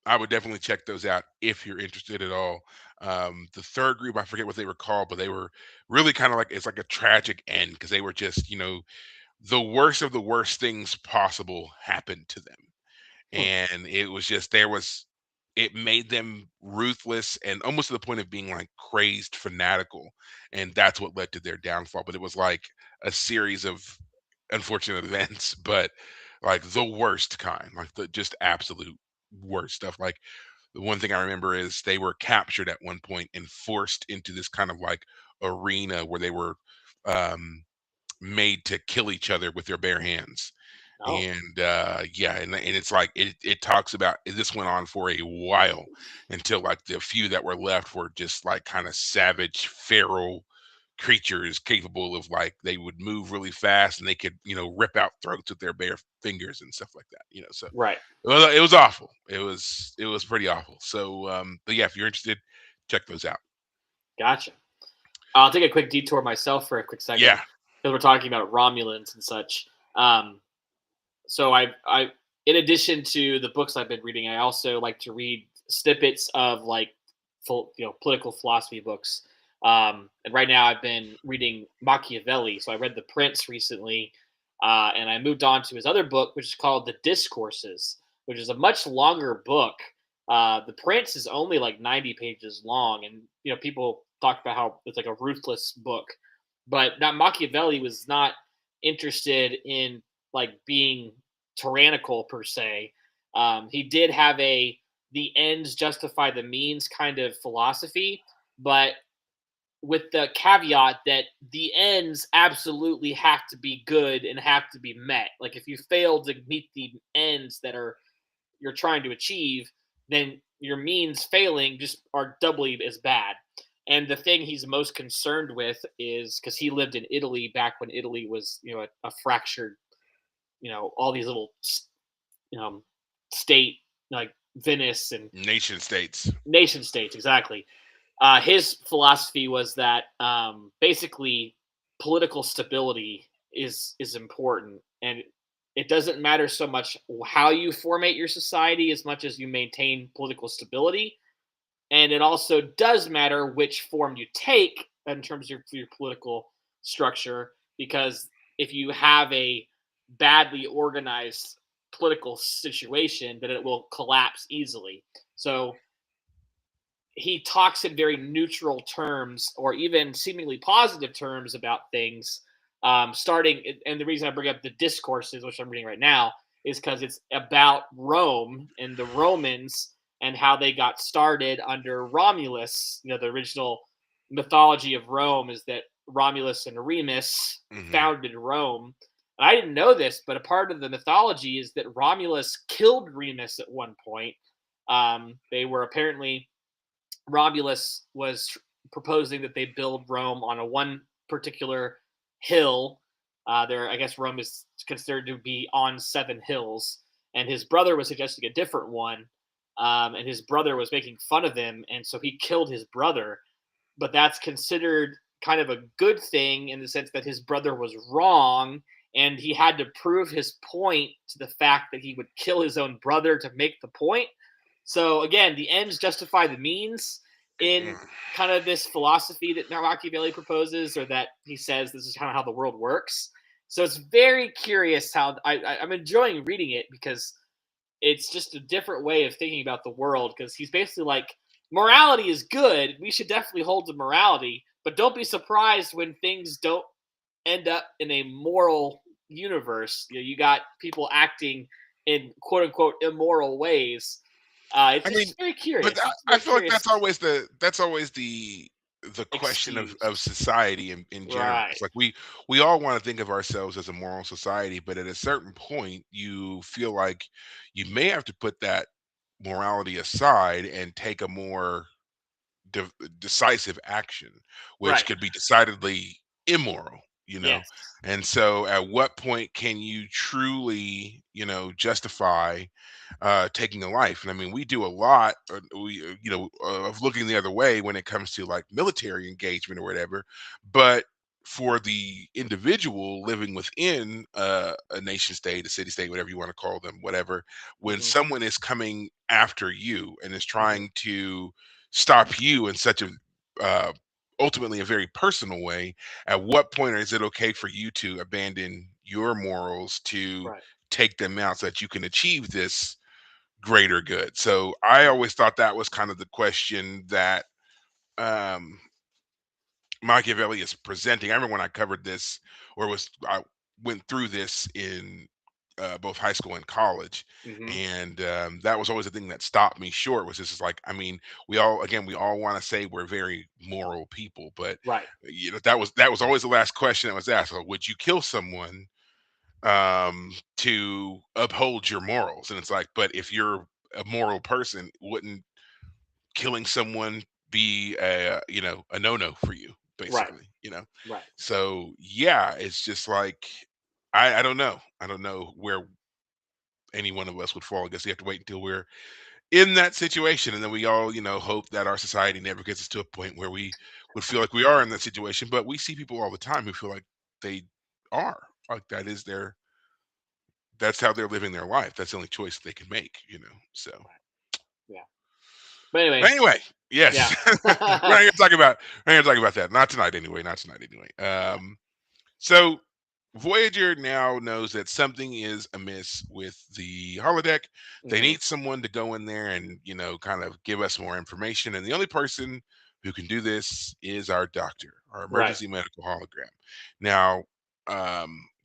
I would definitely check those out if you're interested at all. The third group, I forget what they were called, but they were really kind of like, it's like a tragic end because they were just, the worst of the worst things possible happened to them. Hmm. And it was just, it made them ruthless and almost to the point of being like crazed fanatical. And that's what led to their downfall. But it was like a series of unfortunate events, but like the worst kind, like the just absolute worst stuff. Like the one thing I remember is they were captured at one point and forced into this kind of like arena where they were um, made to kill each other with their bare hands. Oh. And yeah, and it's like it talks about this went on for a while until like the few that were left were just like kind of savage, feral creatures capable of like they would move really fast and they could rip out throats with their bare fingers and stuff like that. So Right. well, it was awful. It was pretty awful. So, but yeah, if you're interested, check those out. Gotcha. I'll take a quick detour myself for a quick second Yeah. because we're talking about Romulans and such. Um, so I in addition to the books I've been reading, I also like to read snippets of like full, political philosophy books. And right now I've been reading Machiavelli. So I read The Prince recently, and I moved on to his other book, which is called The Discourses, which is a much longer book. The Prince is only like 90 pages long, and people talk about how it's like a ruthless book, but not Machiavelli was not interested in like being tyrannical per se. He did have a the ends justify the means kind of philosophy, but with the caveat that the ends absolutely have to be good and have to be met. Like if you fail to meet the ends that are you're trying to achieve, then your means failing just are doubly as bad. And the thing he's most concerned with is because he lived in Italy back when Italy was, a fractured, all these little, um, state like Venice and Nation states. nation states, exactly. His philosophy was that basically political stability is important, and it doesn't matter so much how you formate your society as much as you maintain political stability. And it also does matter which form you take in terms of your political structure, because if you have a badly organized political situation, then it will collapse easily. So he talks in very neutral terms or even seemingly positive terms about things. Starting, and the reason I bring up the discourses, which I'm reading right now, is because it's about Rome and the Romans and how they got started under Romulus. The original mythology of Rome is that Romulus and Remus Hmm. founded Rome. And I didn't know this, but a part of the mythology is that Romulus killed Remus at one point. They were apparently Romulus was proposing that they build Rome on a one particular hill. I guess Rome is considered to be on seven hills, and his brother was suggesting a different one, and his brother was making fun of him, and so he killed his brother. But that's considered kind of a good thing in the sense that his brother was wrong, and he had to prove his point to the fact that he would kill his own brother to make the point. So again, the ends justify the means in kind of this philosophy that Machiavelli proposes, or that he says this is kind of how the world works. So it's very curious how I'm enjoying reading it because it's just a different way of thinking about the world. Because he's basically like, morality is good. We should definitely hold to morality, but don't be surprised when things don't end up in a moral universe. You got people acting in quote unquote immoral ways. It's I mean, just very but curious. It's I very feel like curious that's always the question of excuse. society in general. Right. It's like we all want to think of ourselves as a moral society, but at a certain point, you feel like you may have to put that morality aside and take a more de- decisive action, which Right. could be decidedly immoral, you know. Yes. And so, at what point can you truly, justify taking a life? And I mean, we do a lot, of looking the other way when it comes to like military engagement or whatever. But for the individual living within a nation state, a city state, whatever you want to call them, whatever, when Hmm. someone is coming after you and is Hmm. trying to stop you in such a uh, ultimately a very personal way, at what point is it okay for you to abandon your morals to Right. take them out so that you can achieve this greater good? So I Right. always thought that was kind of the question that um, Machiavelli is presenting. I remember when I covered this, or was I went through this in both high school and college, Hmm. and that was always the thing that stopped me short. Was this is like, I mean, we all want to say we're very moral people, but Right. that was always the last question that was asked. Like, would you kill someone to uphold your morals? And it's like, but if you're a moral person, wouldn't killing someone be a no-no for you, Right. basically? Right. So yeah, it's just like I don't know where any one of us would fall. I guess you have to wait until we're in that situation, and then we all hope that our society never gets us to a point where we would feel like we are in that situation. But we see people all the time who feel like they are, like that is that's how they're living their life. That's the only choice they can make, you know. So Yeah. But anyway, but anyway, yeah. yes. We're not gonna talk about that. Not tonight anyway. Not tonight anyway. So Voyager now knows that something is amiss with the holodeck. They Mhm. need someone to go in there and, you know, kind of give us more information. And the only person who can do this is our doctor, our Right. emergency medical hologram. Now,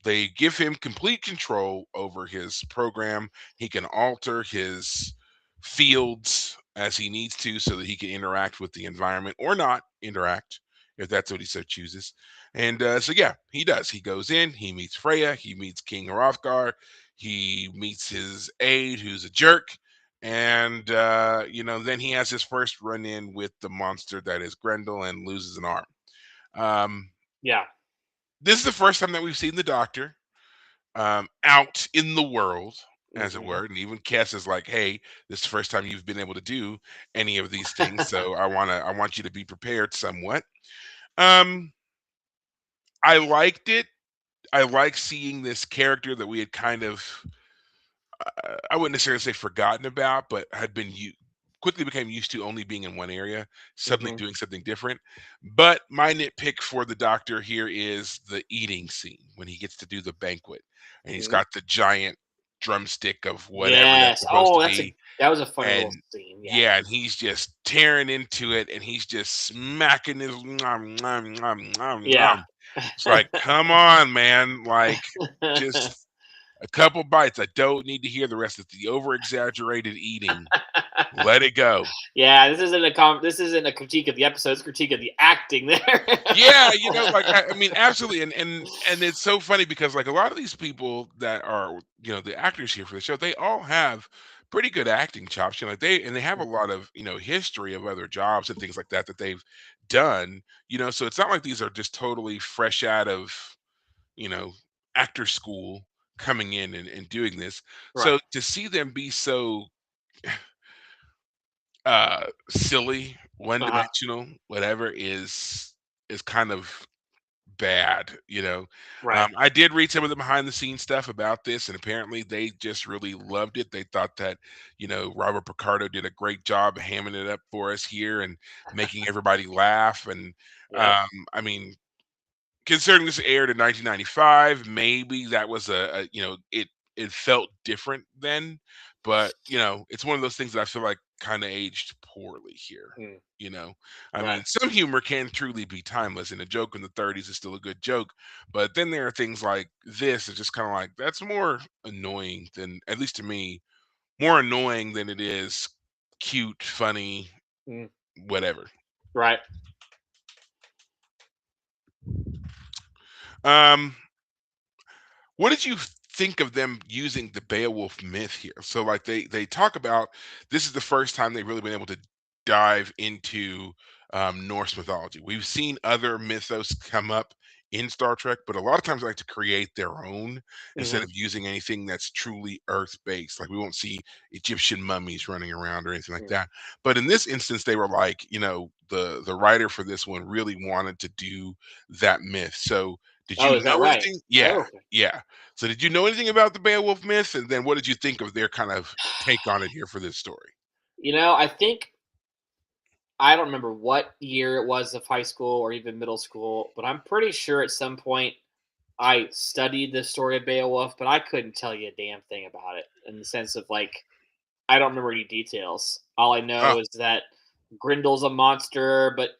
they give him complete control over his program. He can alter his fields as he needs to so that he can interact with the environment or not interact if that's what he so chooses. And so, yeah, he does. He goes in, he meets Freya, he meets King Hrothgar, he meets his aide, who's a jerk. And, you know, then he has his first run in with the monster that is Grendel and loses an arm. Um, Yeah. this is the first time that we've seen the Doctor out in the world, as it Mhm. were. And even Cass is like, "Hey, this is the first time you've been able to do any of these things, so I want you to be prepared somewhat." Um, I liked it. I like seeing this character that we had kind of, I wouldn't necessarily say forgotten about, but had been quickly became used to only being in one area, suddenly Mhm. doing something different. But my nitpick for the Doctor here is the eating scene when he gets to do the banquet, and he's Mhm. got the giant drumstick of whatever that's Yes. supposed Oh, to be, that was a funny and little scene. Yeah. yeah, and he's just tearing into it, and he's just smacking his nom, nom, nom, nom, Yeah. nom. It's like, come on, man, like just a couple bites. I don't need to hear the rest of the over exaggerated eating. Let it go. Yeah, this isn't a critique of the episode, it's a critique of the acting there. Yeah, you know, like I mean, absolutely, and it's so funny because like a lot of these people that are, you know, the actors here for the show, they all have pretty good acting chops. You know, like they have a lot of, you know, history of other jobs and things like that that they've done. You know, so it's not like these are just totally fresh out of, you know, actor school coming in and doing this. Right. So to see them be so silly, one Uh-huh. dimensional, whatever is kind of bad, you know. Right. I did read some of the behind the scenes stuff about this, and apparently they just really loved it. They thought that, you know, Robert Picardo did a great job hamming it up for us here and making everybody laugh. And Yep. I mean, considering this aired in 1995, maybe that was you know, it felt different then, but you know, it's one of those things that I feel like kind of aged poorly here. Mm, You know, I right. mean, some humor can truly be timeless, and a joke in the 30s is still a good joke. But then there are things like this. It's just kind of like that's more annoying than, at least to me, more annoying than it is cute, funny, Mm, whatever. right. Um, What did you think of them using the Beowulf myth here? So like they talk about this is the first time they've really been able to dive into Norse mythology. We've seen other mythos come up in Star Trek, but a lot of times they like to create their own instead Mhm. of using anything that's truly Earth based. Like we won't see Egyptian mummies running around or anything like Mm. that. But in this instance, they were like, you know, the writer for this one really wanted to do that myth. So did Oh, you is that know right? anything? Yeah, Oh, okay. yeah. So did you know anything about the Beowulf myth? And then what did you think of their kind of take on it here for this story? I think I don't remember what year it was of high school or even middle school, but I'm pretty sure at some point I studied the story of Beowulf, but I couldn't tell you a damn thing about it in the sense of like I don't remember any details. All I Oh, know is that Grindel's a monster, but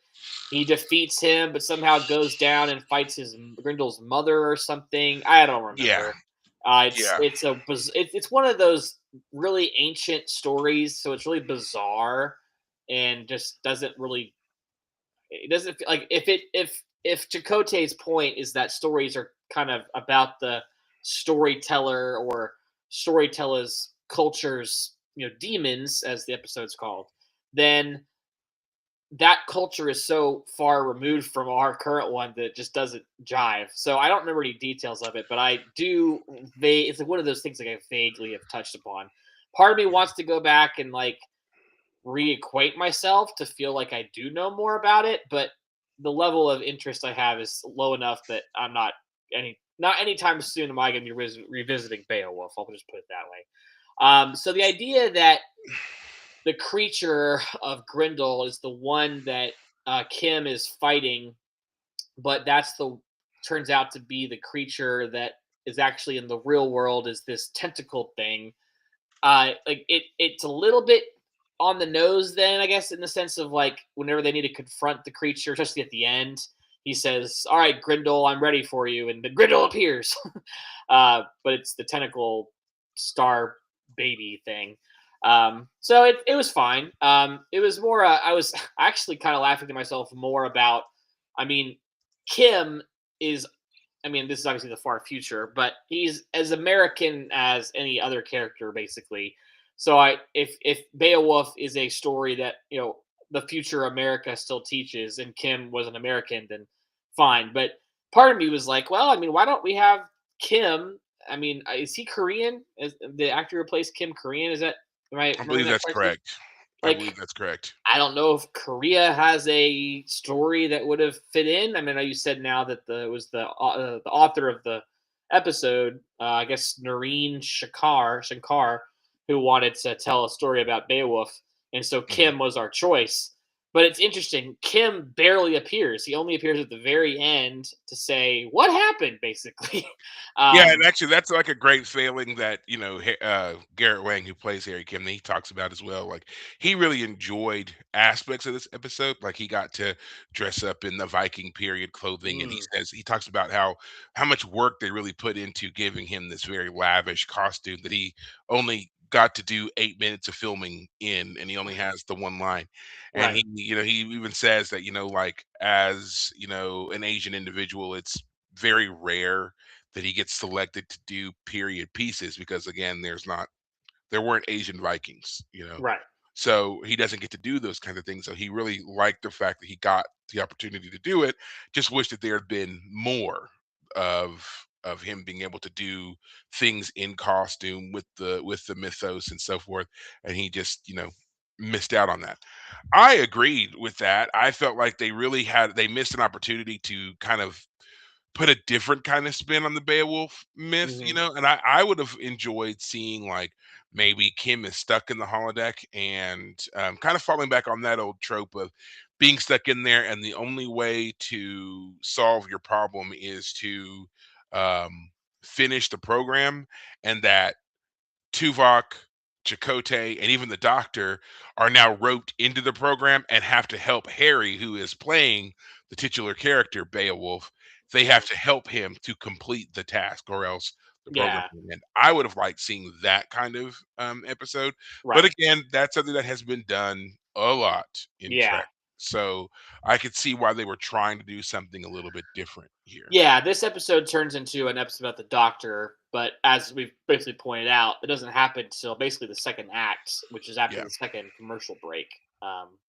he defeats him, but somehow goes down and fights Grindel's mother or something. I don't yeah, remember. yeah, It's one of those really ancient stories, so it's really bizarre and just doesn't really it doesn't feel like if Chakotay's point is that stories are kind of about the storyteller or storyteller's culture's demons as the episode's called, then that culture is so far removed from our current one that it just doesn't jive. So I don't remember any details of it, but I do. It's like one of those things like I vaguely have touched upon. Part of me wants to go back and like reacquaint myself to feel like I do know more about it, but the level of interest I have is low enough that I'm not any not anytime soon am I going to be revisiting Beowulf. I'll just put it that way. So the idea that the creature of Grendel is the one that Kim is fighting, but that's the turns out to be the creature that is actually in the real world is this tentacle thing. Like it's a little bit on the nose then, I guess, in the sense of like whenever they need to confront the creature, especially at the end, he says, "All right, Grendel, I'm ready for you," and then Grendel appears. But it's the tentacle star baby thing. So it was fine. It was more. I was actually kind of laughing to myself more about. I mean, Kim is. I mean, this is obviously the far future, but he's as American as any other character, basically. So if Beowulf is a story that the future America still teaches, and Kim was an American, then fine. But part of me was like, well, I mean, why don't we have Kim? I mean, is he Korean? Is the actor who replaced Kim Korean? Is that am I I remembering believe that that's correctly? correct. I believe Like, that's correct. I don't know if Korea has a story that would have fit in. I mean, I know you said now that it was the author of the episode, I guess Noreen Shankar, who wanted to tell a story about Beowulf, and so Mhm. Kim was our choice. But it's interesting. Kim barely appears. He only appears at the very end to say what happened, basically. Yeah, and um, actually, that's like a great failing that Garrett Wang, who plays Harry Kim, he talks about as well. Like he really enjoyed aspects of this episode. Like he got to dress up in the Viking period clothing, and mm, he talks about how much work they really put into giving him this very lavish costume that he only got to do 8 minutes of filming in, and he only has the one line. And right, he even says that like as an Asian individual, it's very rare that he gets selected to do period pieces because again there weren't Asian Vikings, right, so he doesn't get to do those kind of things. So he really liked the fact that he got the opportunity to do it. Just wish that there had been more of him being able to do things in costume with the mythos and so forth, and he just missed out on that. I agreed with that. I felt like they missed an opportunity to kind of put a different kind of spin on the Beowulf myth, hmm and I would have enjoyed seeing like maybe Kim is stuck in the holodeck and kind of falling back on that old trope of being stuck in there, and the only way to solve your problem is to um, finish the program, and that Tuvok, Chakotay, and even the Doctor are now roped into the program and have to help Harry, who is playing the titular character Beowulf. They have hmm to help him to complete the task, or else the program yeah, will end. I would have liked seeing that kind of episode, but right, again, that's something that has been done a lot in yeah. Trek. So I could see why they were trying to do something a little bit different here. Yeah, this episode turns into an episode about the Doctor, but as we've basically pointed out, it doesn't happen till basically the second act, which is after Yeah. the second commercial break.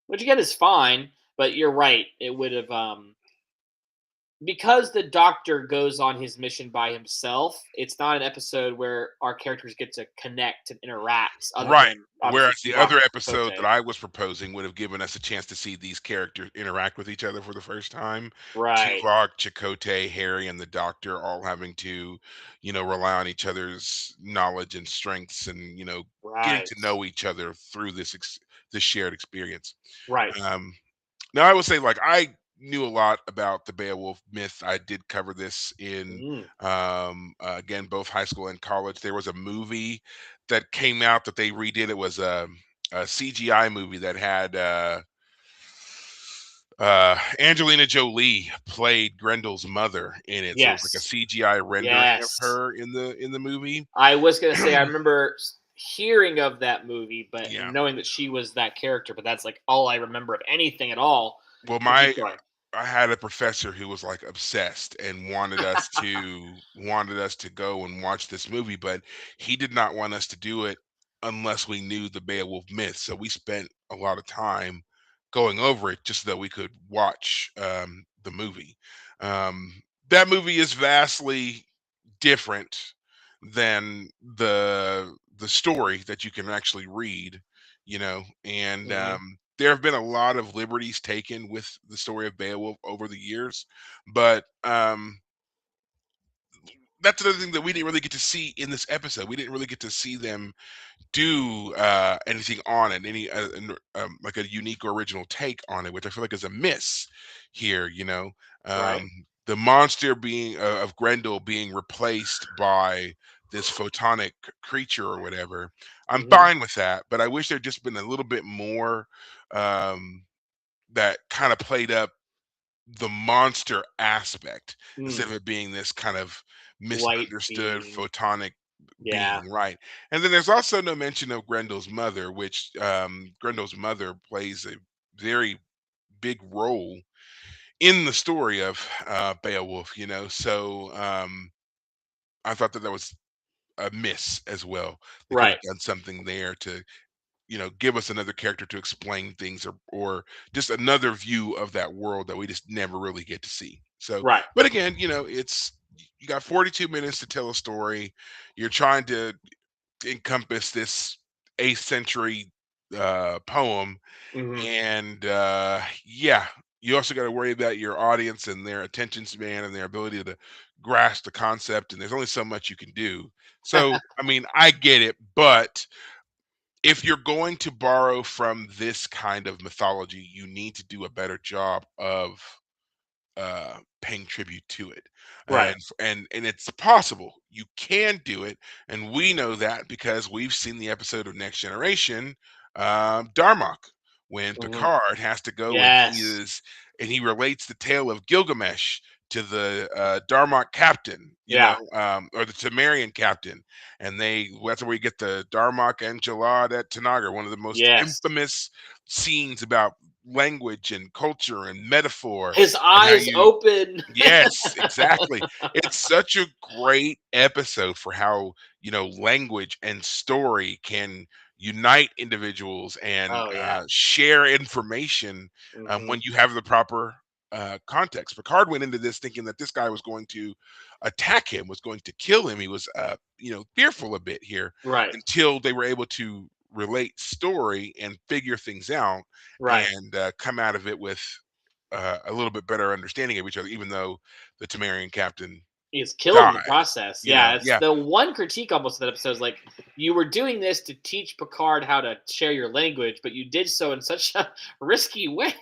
Which again is fine, but you're right. It would have because the Doctor goes on his mission by himself. It's not an episode where our characters get to connect and interact, other Right. than obviously Whereas the Tuvok other and episode that Chakotay. I was proposing would have given us a chance to see these characters interact with each other for the first time. Right, Tuvok, Chakotay, Harry, and the Doctor all having to, rely on each other's knowledge and strengths, and getting to right, know each other through this shared experience. right. Um, Now, I would say, like, I knew a lot about the Beowulf myth. I did cover this in, Mm, again, both high school and college. There was a movie that came out that they redid. It was a CGI movie that had Angelina Jolie played Grendel's mother in it. So it was like a yes, CGI rendering of yes. her in the movie. I was gonna say I remember hearing of that movie, but Yeah. and knowing that she was that character, but that's like all I remember of anything at all. Well, But keep going. I had a professor who was like obsessed and wanted us to go and watch this movie, but he did not want us to do it unless we knew the Beowulf myth. So we spent a lot of time going over it just so that we could watch the movie. That movie is vastly different than the story that you can actually read, and Hmm. there have been a lot of liberties taken with the story of Beowulf over the years, but that's another thing that we didn't really get to see in this episode. We didn't really get to see them do anything on it, any like a unique or original take on it, which I feel like is a miss here. Right. Um, the monster being of Grendel being replaced by this photonic creature or whatever. I'm Hmm. fine with that, but I wish there'd just been a little bit more um, that kind of played up the monster aspect instead Mm. of it being this kind of Light misunderstood being. photonic Yeah. being, right? And then there's also no mention of Grendel's mother, which Grendel's mother plays a very big role in the story of Beowulf. So I thought that was a miss as well. They could Right. have done something there to give us another character to explain things, or just another view of that world that we just never really get to see. So, Right. but again, it's you got 42 minutes to tell a story. You're trying to encompass this 8th century poem, Hmm. and yeah, you also got to worry about your audience and their attention span and their ability to grasp the concept. And there's only so much you can do. So, I mean, I get it, but if you're going to borrow from this kind of mythology, you need to do a better job of paying tribute to it, Right. and it's possible you can do it, and we know that because we've seen the episode of Next Generation, Darmok, when Hmm. Picard has to go Yes. and he relates the tale of Gilgamesh to the Darmok captain, Yeah. or the Temerian captain, and that's where we get the Darmok and Jalad at Tanagar, one of the most Yes. infamous scenes about language and culture and metaphor, His and how eyes you open. yes, exactly. It's such a great episode for how, language and story can unite individuals and Oh yeah. share information Hmm. when you have the proper context. Picard went into this thinking that this guy was going to attack him, was going to kill him. He was, fearful a bit here Right. until they were able to relate story and figure things out Right. and come out of it with a little bit better understanding of each other, even though the Temerian captain He's killed in the died. process. Yeah, it's Yeah, the one critique almost of that episode is like you were doing this to teach Picard how to share your language, but you did so in such a risky way.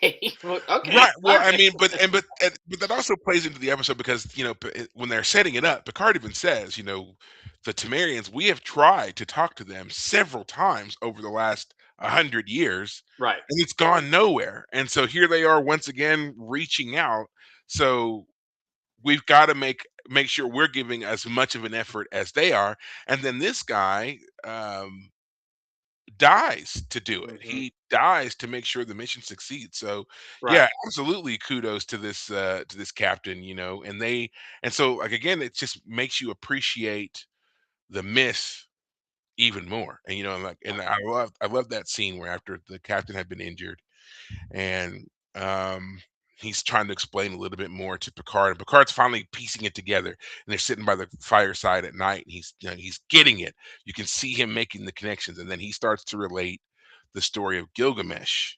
Okay, right. all Well, I right. mean, but that also plays into the episode because when they're setting it up, Picard even says, the Temerians, we have tried to talk to them several times over the last 100 years, Right. and it's gone nowhere. And so here they are once again reaching out. So we've got to make sure we're giving as much of an effort as they are. And then this guy dies to do it. Hmm. He dies to make sure the mission succeeds. So Right. yeah, absolutely kudos to this captain, and so like again, it just makes you appreciate the myth even more. And I love that scene where after the captain had been injured and he's trying to explain a little bit more to Picard, and Picard's finally piecing it together. And they're sitting by the fireside at night, and he's getting it. You can see him making the connections, and then he starts to relate the story of Gilgamesh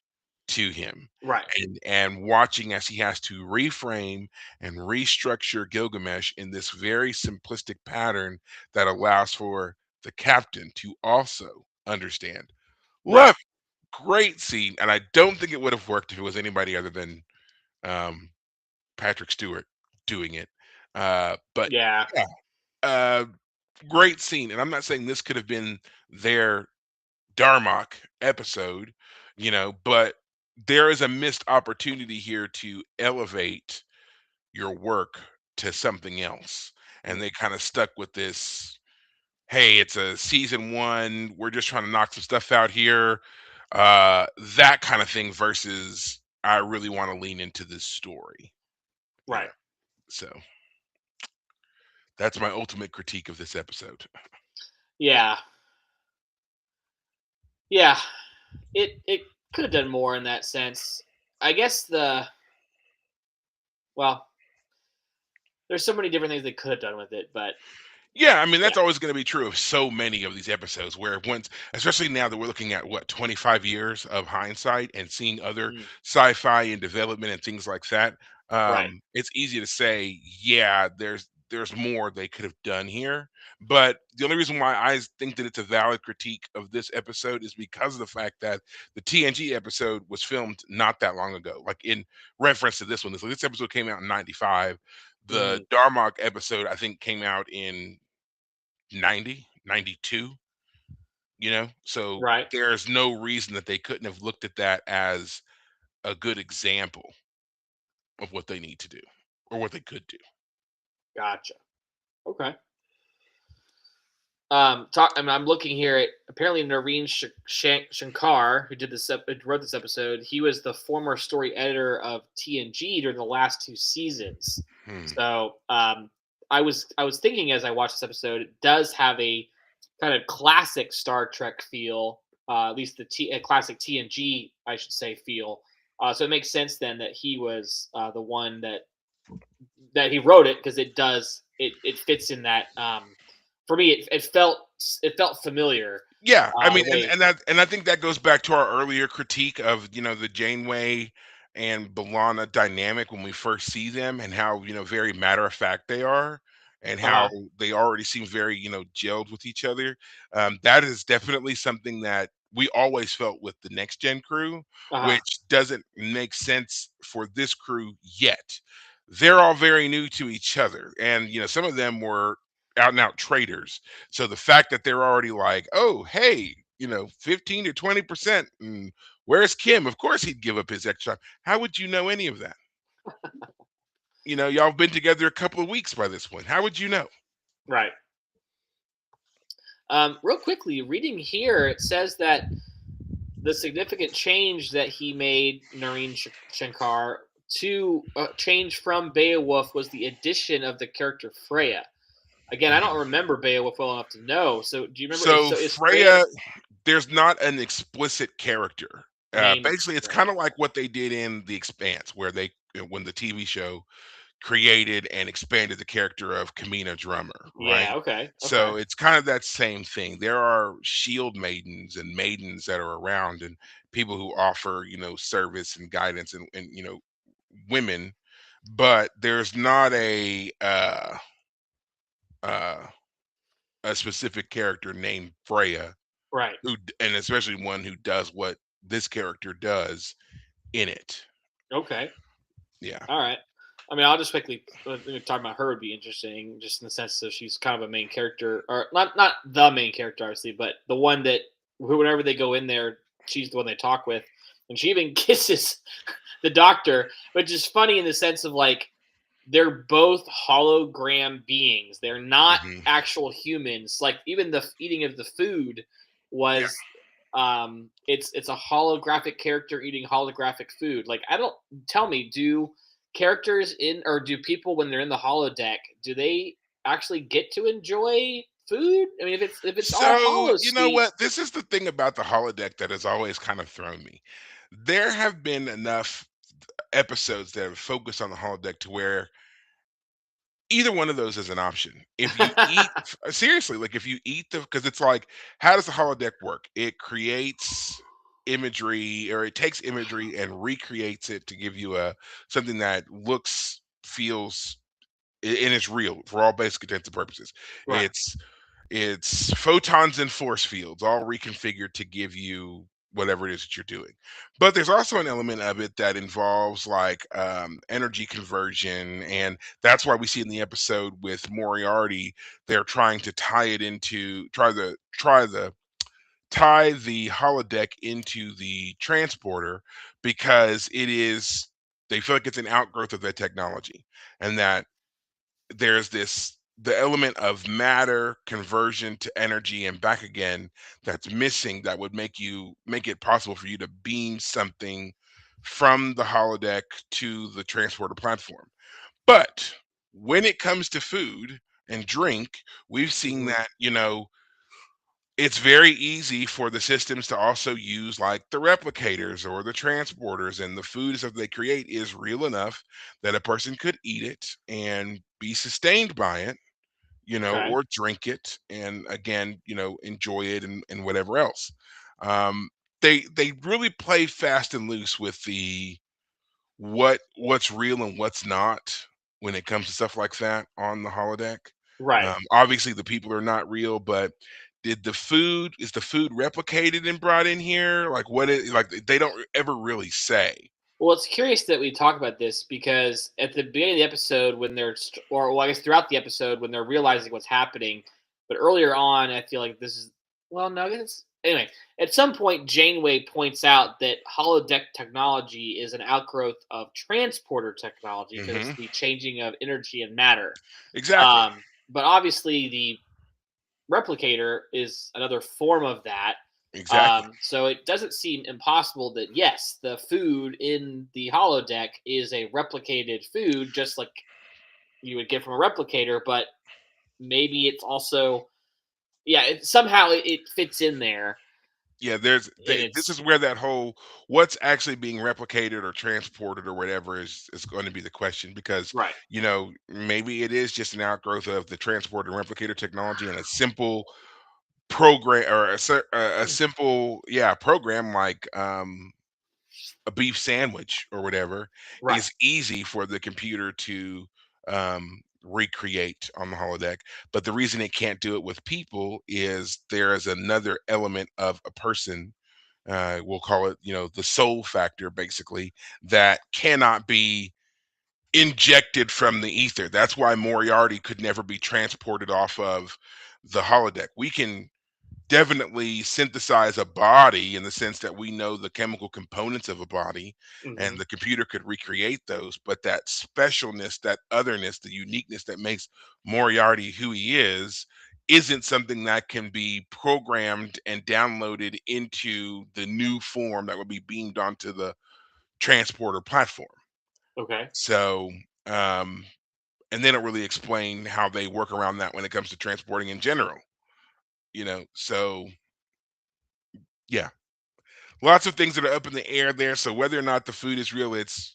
to him, Right. and watching as he has to reframe and restructure Gilgamesh in this very simplistic pattern that allows for the captain to also understand. Right. Love great scene, and I don't think it would have worked if it was anybody other than um, Patrick Stewart doing it. But Yeah. yeah, uh, great scene, and I'm not saying this could have been their Darmok episode, but there is a missed opportunity here to elevate your work to something else, and they kind of stuck with this. Hey, it's a season one. We're just trying to knock some stuff out here. That kind of thing versus I really want to lean into this story. Yeah. Right. So that's my ultimate critique of this episode. Yeah. Yeah. It could have done more in that sense. I guess well, there's so many different things they could have done with it, but Yeah, I mean yeah. that's always going to be true of so many of these episodes where once, especially now that we're looking at what 25 years of hindsight and seeing other Mm. sci-fi and development and things like that, Right. it's easy to say, yeah, there's more they could have done here. But the only reason why I think that it's a valid critique of this episode is because of the fact that the TNG episode was filmed not that long ago. Like in reference to this one, this episode came out in '95. The Mm, Darmok episode, I think, came out in 90, 92. So right. there's no reason that they couldn't have looked at that as a good example of what they need to do or what they could do. Gotcha. Okay. I'm looking here at apparently Nareen Shankar, who who wrote this episode. He was the former story editor of TNG during the last two seasons. Hmm. So I was thinking as I watched this episode, it does have a kind of classic Star Trek feel, at least a classic TNG, I should say, feel. So it makes sense then that he was the one that he wrote it, because it fits in that. For me, it felt familiar. Yeah, I The mean, and way, and that and I think that goes back to our earlier critique of the Janeway and B'Elanna dynamic when we first see them, and how very matter of fact they are, and how uh they already seem very gelled with each other. That is definitely something that we always felt with the next gen crew, uh which doesn't make sense for this crew yet. They're all very new to each other, and some of them were out and out traitors, so the fact that they're already like, oh, hey, 15 to 20%, and where's Kim? Of course he'd give up his extra. How would you know any of that? Y'all been together a couple of weeks by this point. How would you know? right. Real quickly, reading here, it says that the significant change that he made, Nareen Shankar, to change from Beowulf was the addition of the character Freya. Again, I don't Mhm. remember Beowulf well enough to know. So, do you remember? So Is Freya Freya, there's not an explicit character. named Basically, it's kind Freya? of like what they did in The Expanse, where they, when the TV show created and expanded the character of Kamina Drummer, right? Yeah. Okay. Okay. So it's kind of that same thing. There are shield maidens and maidens that are around, and people who offer, service and guidance, and women, but there's not uh, a specific character named Freya Right. and especially one who does what this character does in it. Okay. Yeah. All right. I mean, I'll just quickly talk about her would be interesting, just in the sense that she's kind of a main character, or not the main character, obviously, but the one that whenever they go in there, she's the one they talk with, and she even kisses the doctor, which is funny in the sense of like they're both hologram beings. They're not Hmm. actual humans. Like even the eating of the food Yeah. was it's a holographic character eating holographic food. Like I don't tell me, do characters in or do people when they're in the holodeck, do they actually get to enjoy food? I mean if it's all So, hollow you know speak, what? This is the thing about the holodeck that has always kind of thrown me. There have been enough episodes that have focused on the holodeck to where either one of those is an option. If you eat seriously, like if you eat the because it's like, how does the holodeck work? It creates imagery, or it takes imagery and recreates it to give you a something that looks, feels, and it's real for all basic intents and purposes. right. It's photons and force fields all reconfigured to give you whatever it is that you're doing. But there's also an element of it that involves like energy conversion, and that's why we see in the episode with Moriarty, they're trying to tie the holodeck into the transporter, because they feel like it's an outgrowth of that technology, and that there's the element of matter conversion to energy and back again that's missing, that would make it possible for you to beam something from the holodeck to the transporter platform. But when it comes to food and drink, we've seen Mhm. that it's very easy for the systems to also use like the replicators or the transporters, and the foods that they create is real enough that a person could eat it and be sustained by it, Okay. or drink it and again, enjoy it, and whatever else. Um, they really play fast and loose with the what's real and what's not when it comes to stuff like that on the holodeck. Right. Obviously, the people are not real, but is the food replicated and brought in here? Like, what is like? They don't ever really say. Well, it's curious that we talk about this because at the beginning of the episode, when they're, or well, I guess throughout the episode, when they're realizing what's happening, but earlier on, I feel like this is, well, no, I guess, anyway, at some point, Janeway points out that holodeck technology is an outgrowth of transporter technology because it's Hmm. the changing of energy and matter. Exactly. But obviously, the replicator is another form of that. Exactly. So it doesn't seem impossible that yes, the food in the holodeck is a replicated food, just like you would get from a replicator. But maybe it's also, yeah, somehow it fits in there, Yeah, and this it's is where that whole what's actually being replicated or transported or whatever is going to be the question because right, maybe it is just an outgrowth of the transport and replicator technology and a simple program or a simple program like a beef sandwich or whatever right, is easy for the computer to recreate on the holodeck. But the reason it can't do it with people is there is another element of a person. We'll call it, the soul factor, basically, that cannot be injected from the ether. That's why Moriarty could never be transported off of the holodeck. We can definitely synthesize a body in the sense that we know the chemical components of a body hmm and the computer could recreate those, but that specialness, that otherness, the uniqueness that makes Moriarty who he is isn't something that can be programmed and downloaded into the new form that will be beamed onto the transporter platform. okay, So and they don't really explain how they work around that when it comes to transporting in general, so yeah. Lots of things that are up in the air there. So whether or not the food is real, it's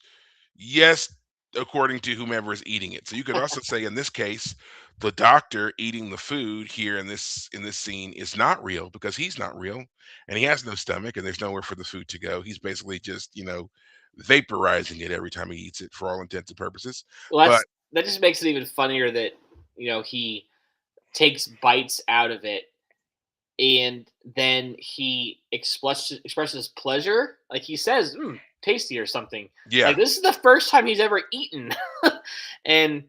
yes, according to whomever is eating it. So you could also say in this case, the doctor eating the food here in this scene is not real because he's not real and he has no stomach and there's nowhere for the food to go. He's basically just, vaporizing it every time he eats it for all intents and purposes. well, But that just makes it even funnier that he takes bites out of it and then he expresses pleasure, like he says, tasty or something. yeah, Like this is the first time he's ever eaten, and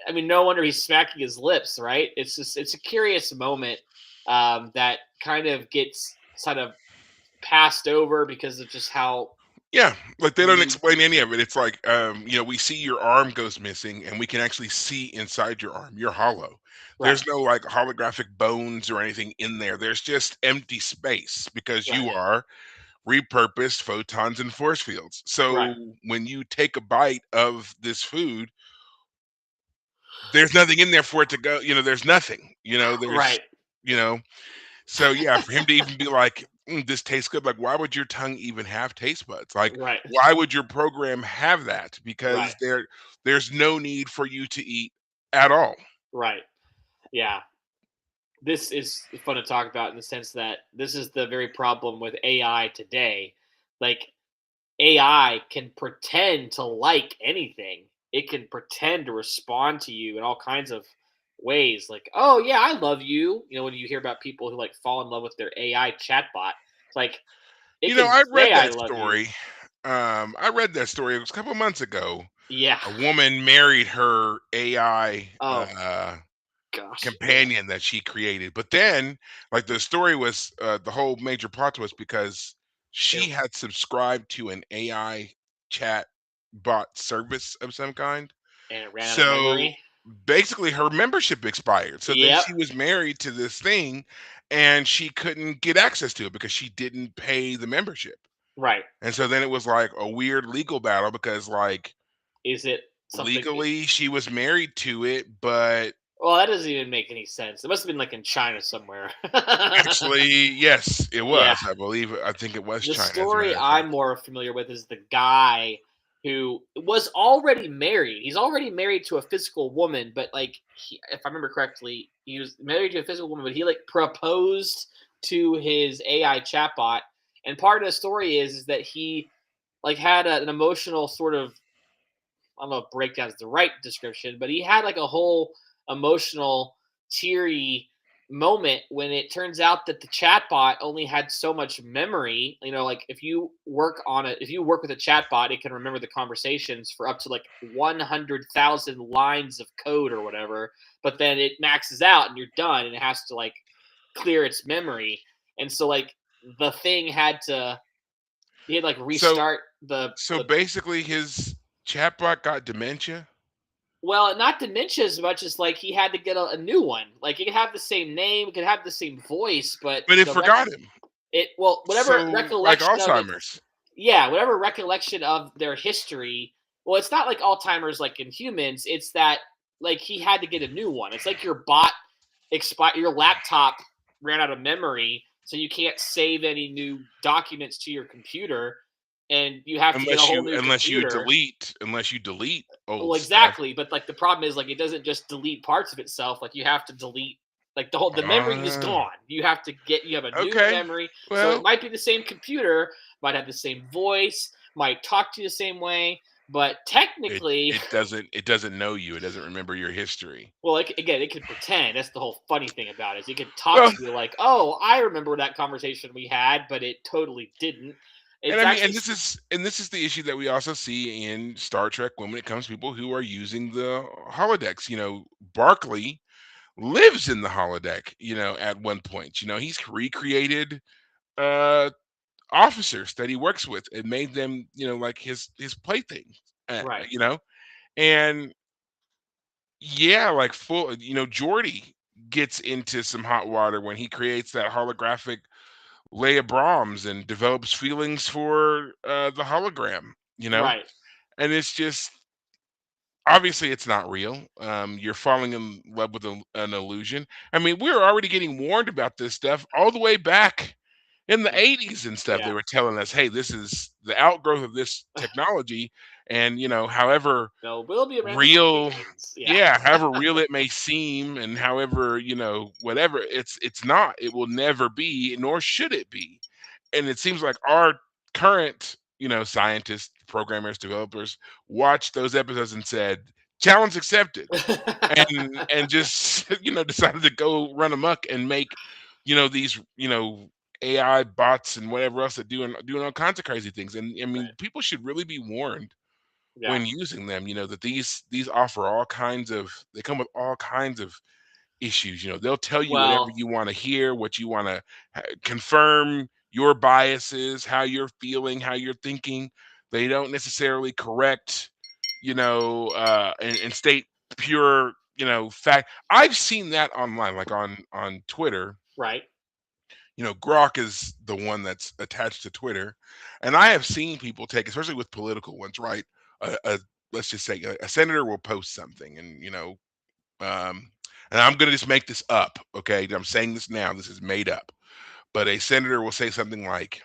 I mean, no wonder he's smacking his lips, right? It's a curious moment that kind of gets sort of passed over because of just how yeah, like they don't we explain any of it. It's like, we see your arm goes missing and we can actually see inside your arm. You're hollow. right, There's no like holographic bones or anything in there. There's just empty space because right, you are repurposed photons and force fields. right, So when you take a bite of this food, there's nothing in there for it to go. There's nothing. right, you know, so yeah, for him to even be like, "This tastes good," like why would your tongue even have taste buds? Like right, why would your program have that? right, Because there's no need for you to eat at all. right. Yeah, this is fun to talk about in the sense that this is the very problem with AI today. Like AI can pretend to like anything. It can pretend to respond to you in all kinds of ways. Like, oh yeah, I love you. When you hear about people who like fall in love with their AI chatbot, it's like it can I read say I that love you. story. I read that story. It was a couple months ago. Yeah. A woman married her AI Oh gosh. Yeah. companion that she created. But then, like the story was, the whole major plot twist because It, she had subscribed to an AI chat bot service of some kind. and it ran out of So memory. basically, her membership expired. So then Yep. she was married to this thing, and she couldn't get access to it because she didn't pay the membership. Right. And so then it was like a weird legal battle because, like, Is it something? legally she was married to it, but Well, that doesn't even make any sense. It must have been like in China somewhere. actually, yes, it Yeah. was. I think it was The China, as a story matter of I'm fact. more familiar with is the guy who was already married. He's already married to a physical woman, but like, if I remember correctly, he was married to a physical woman, but he like proposed to his AI chatbot. And part of the story is that he like had an emotional sort of I don't know if breakdown is the right description, but he had like a whole emotional, teary moment when it turns out that the chatbot only had so much memory. Like if you work on it, if you work with a chatbot, it can remember the conversations for up to like 100,000 lines of code or whatever. But then it maxes out and you're done, and it has to like clear its memory. And so like the thing had to, he had like So restart the basically his chatbot got dementia. well, not dementia as much as like he had to get a new one. Like it could have the same name, it could have the same voice, but But it forgot him. whatever So like recollection of it, Alzheimer's. yeah, whatever recollection of their history. Well, it's not like Alzheimer's like in humans. It's that like he had to get a new one. It's like your bot your laptop ran out of memory, so you can't save any new documents to your computer, and you have to get a Unless whole you new computer. delete Well, old stuff. exactly, but like the problem is like it doesn't just delete parts of itself. Like you have to delete like the memory is Ah, gone. You have a new okay. memory. So it Well, might be the same computer, might have the same voice, might talk to you the same way, but it technically, it doesn't know you. It doesn't remember your history. well, again, it can pretend. That's the whole funny thing about it. Is it can talk Well, to you like, "Oh, I remember that conversation we had," but it totally didn't. and It's I mean, actually and this is the issue that we also see in Star Trek when it comes to people who are using the holodecks. Barkley lives in the holodeck. At one point, he's recreated uh officers that he works with and made them, like his plaything. Uh, right. you know, and yeah, like full. Jordy gets into some hot water when he creates that holographic Leia Brahms and develops feelings for the hologram. Right. And it's just obviously it's not real. You're falling in love with an illusion. I mean, we were already getting warned about this stuff all the way back in the Mm, 80s and stuff. They yeah. were telling us, hey, this is the outgrowth of this technology. And, however There will be real, ramifications. Yeah. yeah, however real it may seem, and however, whatever, it's not, it will never be, nor should it be. And it seems like our current, scientists, programmers, developers watched those episodes and said, challenge accepted, and just decided to go run amok and make these AI bots and whatever else that doing all kinds of crazy things. And I mean, Right. people should really be warned Yeah. when using them, that these offer all kinds of, they come with all kinds of issues. They'll tell you whatever Well, you want to hear, what you want to confirm your biases, how you're feeling, how you're thinking. They don't necessarily correct, and state pure, fact. I've seen that online, like on Twitter. right. Grok is the one that's attached to Twitter, and I have seen people take, especially with political ones, right? A Let's just say a senator will post something, and um, and I'm gonna just make this up, okay? I'm saying this now. This is made up, but a senator will say something like,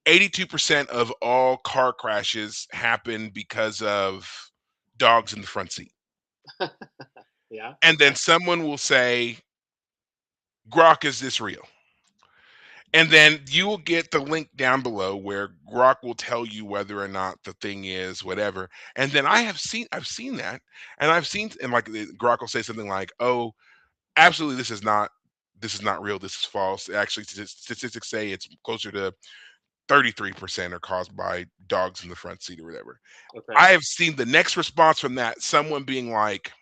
82% of all car crashes happen because of dogs in the front seat, Yeah. and then Okay. someone will say, Grok, is this real? And then you will get the link down below where Grok will tell you whether or not the thing is whatever. And then I've seen that, and like Grok will say something like, "Oh, absolutely, this is not real. This is false. Actually, statistics say it's closer to 33% are caused by dogs in the front seat or whatever." Okay. I have seen the next response from that, someone being like,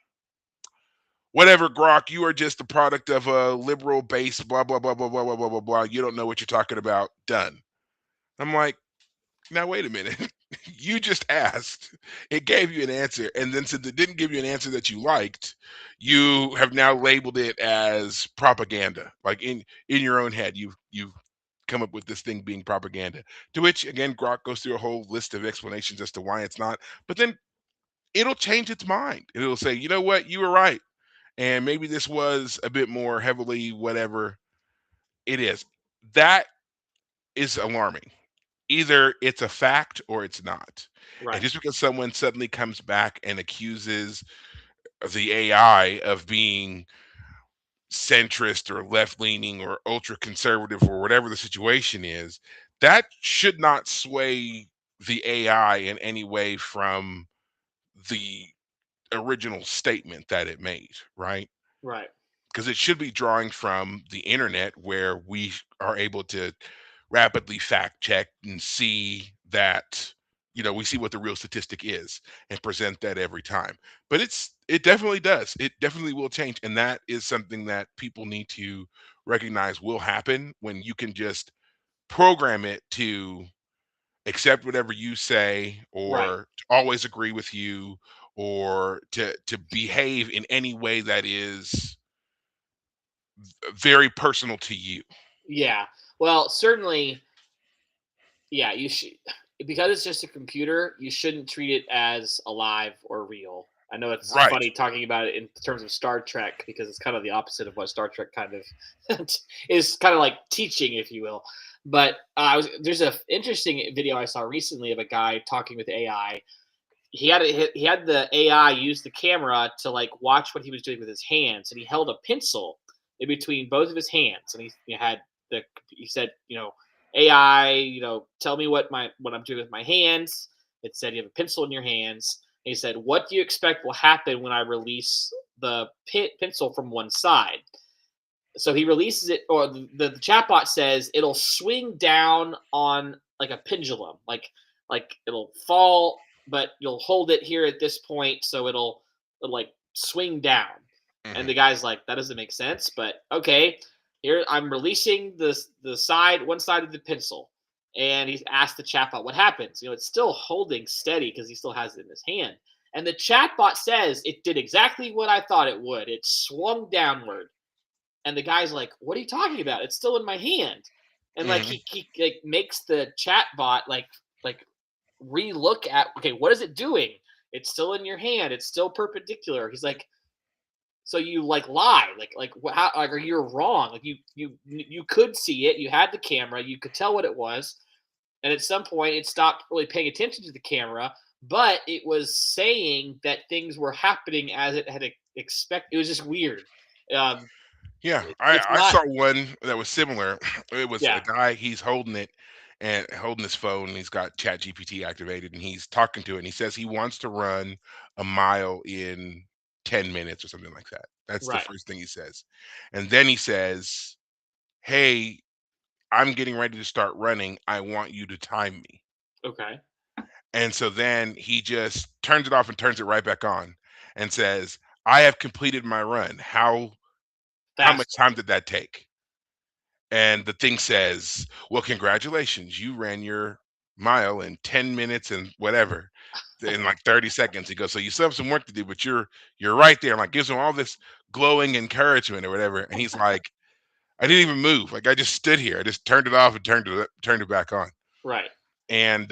whatever, Grok, you are just the product of a liberal base, blah, blah, blah, blah, blah, blah, blah, blah, blah. You don't know what you're talking about. Done. I'm like, now wait a minute. You just asked. It gave you an answer. And then since it didn't give you an answer that you liked, you have now labeled it as propaganda. Like in your own head, you've come up with this thing being propaganda. To which again, Grok goes through a whole list of explanations as to why it's not. But then it'll change its mind. It'll say, you know what, you were right, and maybe this was a bit more heavily whatever it is. That is alarming. Either it's a fact or it's not. And Right. just because someone suddenly comes back and accuses the AI of being centrist or left leaning or ultra conservative or whatever the situation is, that should not sway the AI in any way from the original statement that it made, right? Right. Because it should be drawing from the internet where we are able to rapidly fact check and see that, we see what the real statistic is and present that every time. But it definitely does. It definitely will change. And that is something that people need to recognize will happen when you can just program it to accept whatever you say Right. or to always agree with you or to behave in any way that is very personal to you. Yeah. Well, certainly, yeah, you should, because it's just a computer, you shouldn't treat it as alive or real. I know it's Right. funny talking about it in terms of Star Trek because it's kind of the opposite of what Star Trek kind of is, kind of like teaching, if you will. But there's a interesting video I saw recently of a guy talking with AI. He had the AI use the camera to like watch what he was doing with his hands, and he held a pencil in between both of his hands, and he said, AI, tell me what I'm doing with my hands. It said you have a pencil in your hands. And he said, what do you expect will happen when I release the pencil from one side? So he releases it, or the chatbot says it'll swing down on like a pendulum, like it'll fall, but you'll hold it here at this point, so it'll like swing down. And Mhm. the guy's like, that doesn't make sense, but okay. Here I'm releasing one side of the pencil, and he's asked the chatbot what happens. It's still holding steady because he still has it in his hand. And the chatbot says it did exactly what I thought it would. It swung downward, and the guy's like, "What are you talking about? It's still in my hand." And like Mhm. he like makes the chat bot like relook at, okay, what is it doing? It's still in your hand. It's still perpendicular. He's like, so you like lie, how, like, are you wrong? Like you could see it. You had the camera. You could tell what it was. And at some point, it stopped really paying attention to the camera, but it was saying that things were happening as it had expected. It was just weird. Um, Yeah, it's I not. saw one that was similar. It was a Yeah. guy, he's holding it and holding his phone, and he's got Chat GPT activated, and he's talking to it, and he says he wants to run a mile in 10 minutes or something like that. That's the Right. first thing he says. And then he says, "Hey, I'm getting ready to start running. I want you to time me." Okay. And so then he just turns it off and turns it right back on and says, "I have completed my run. How much time Fascinating. did that take?" And the thing says, "Well, congratulations, you ran your mile in 10 minutes and whatever, in like 30 seconds." He goes, "So you still have some work to do, but you're right there." And like gives him all this glowing encouragement or whatever. And he's like, "I didn't even move. Like I just stood here. I just turned it off and turned it back on." Right. And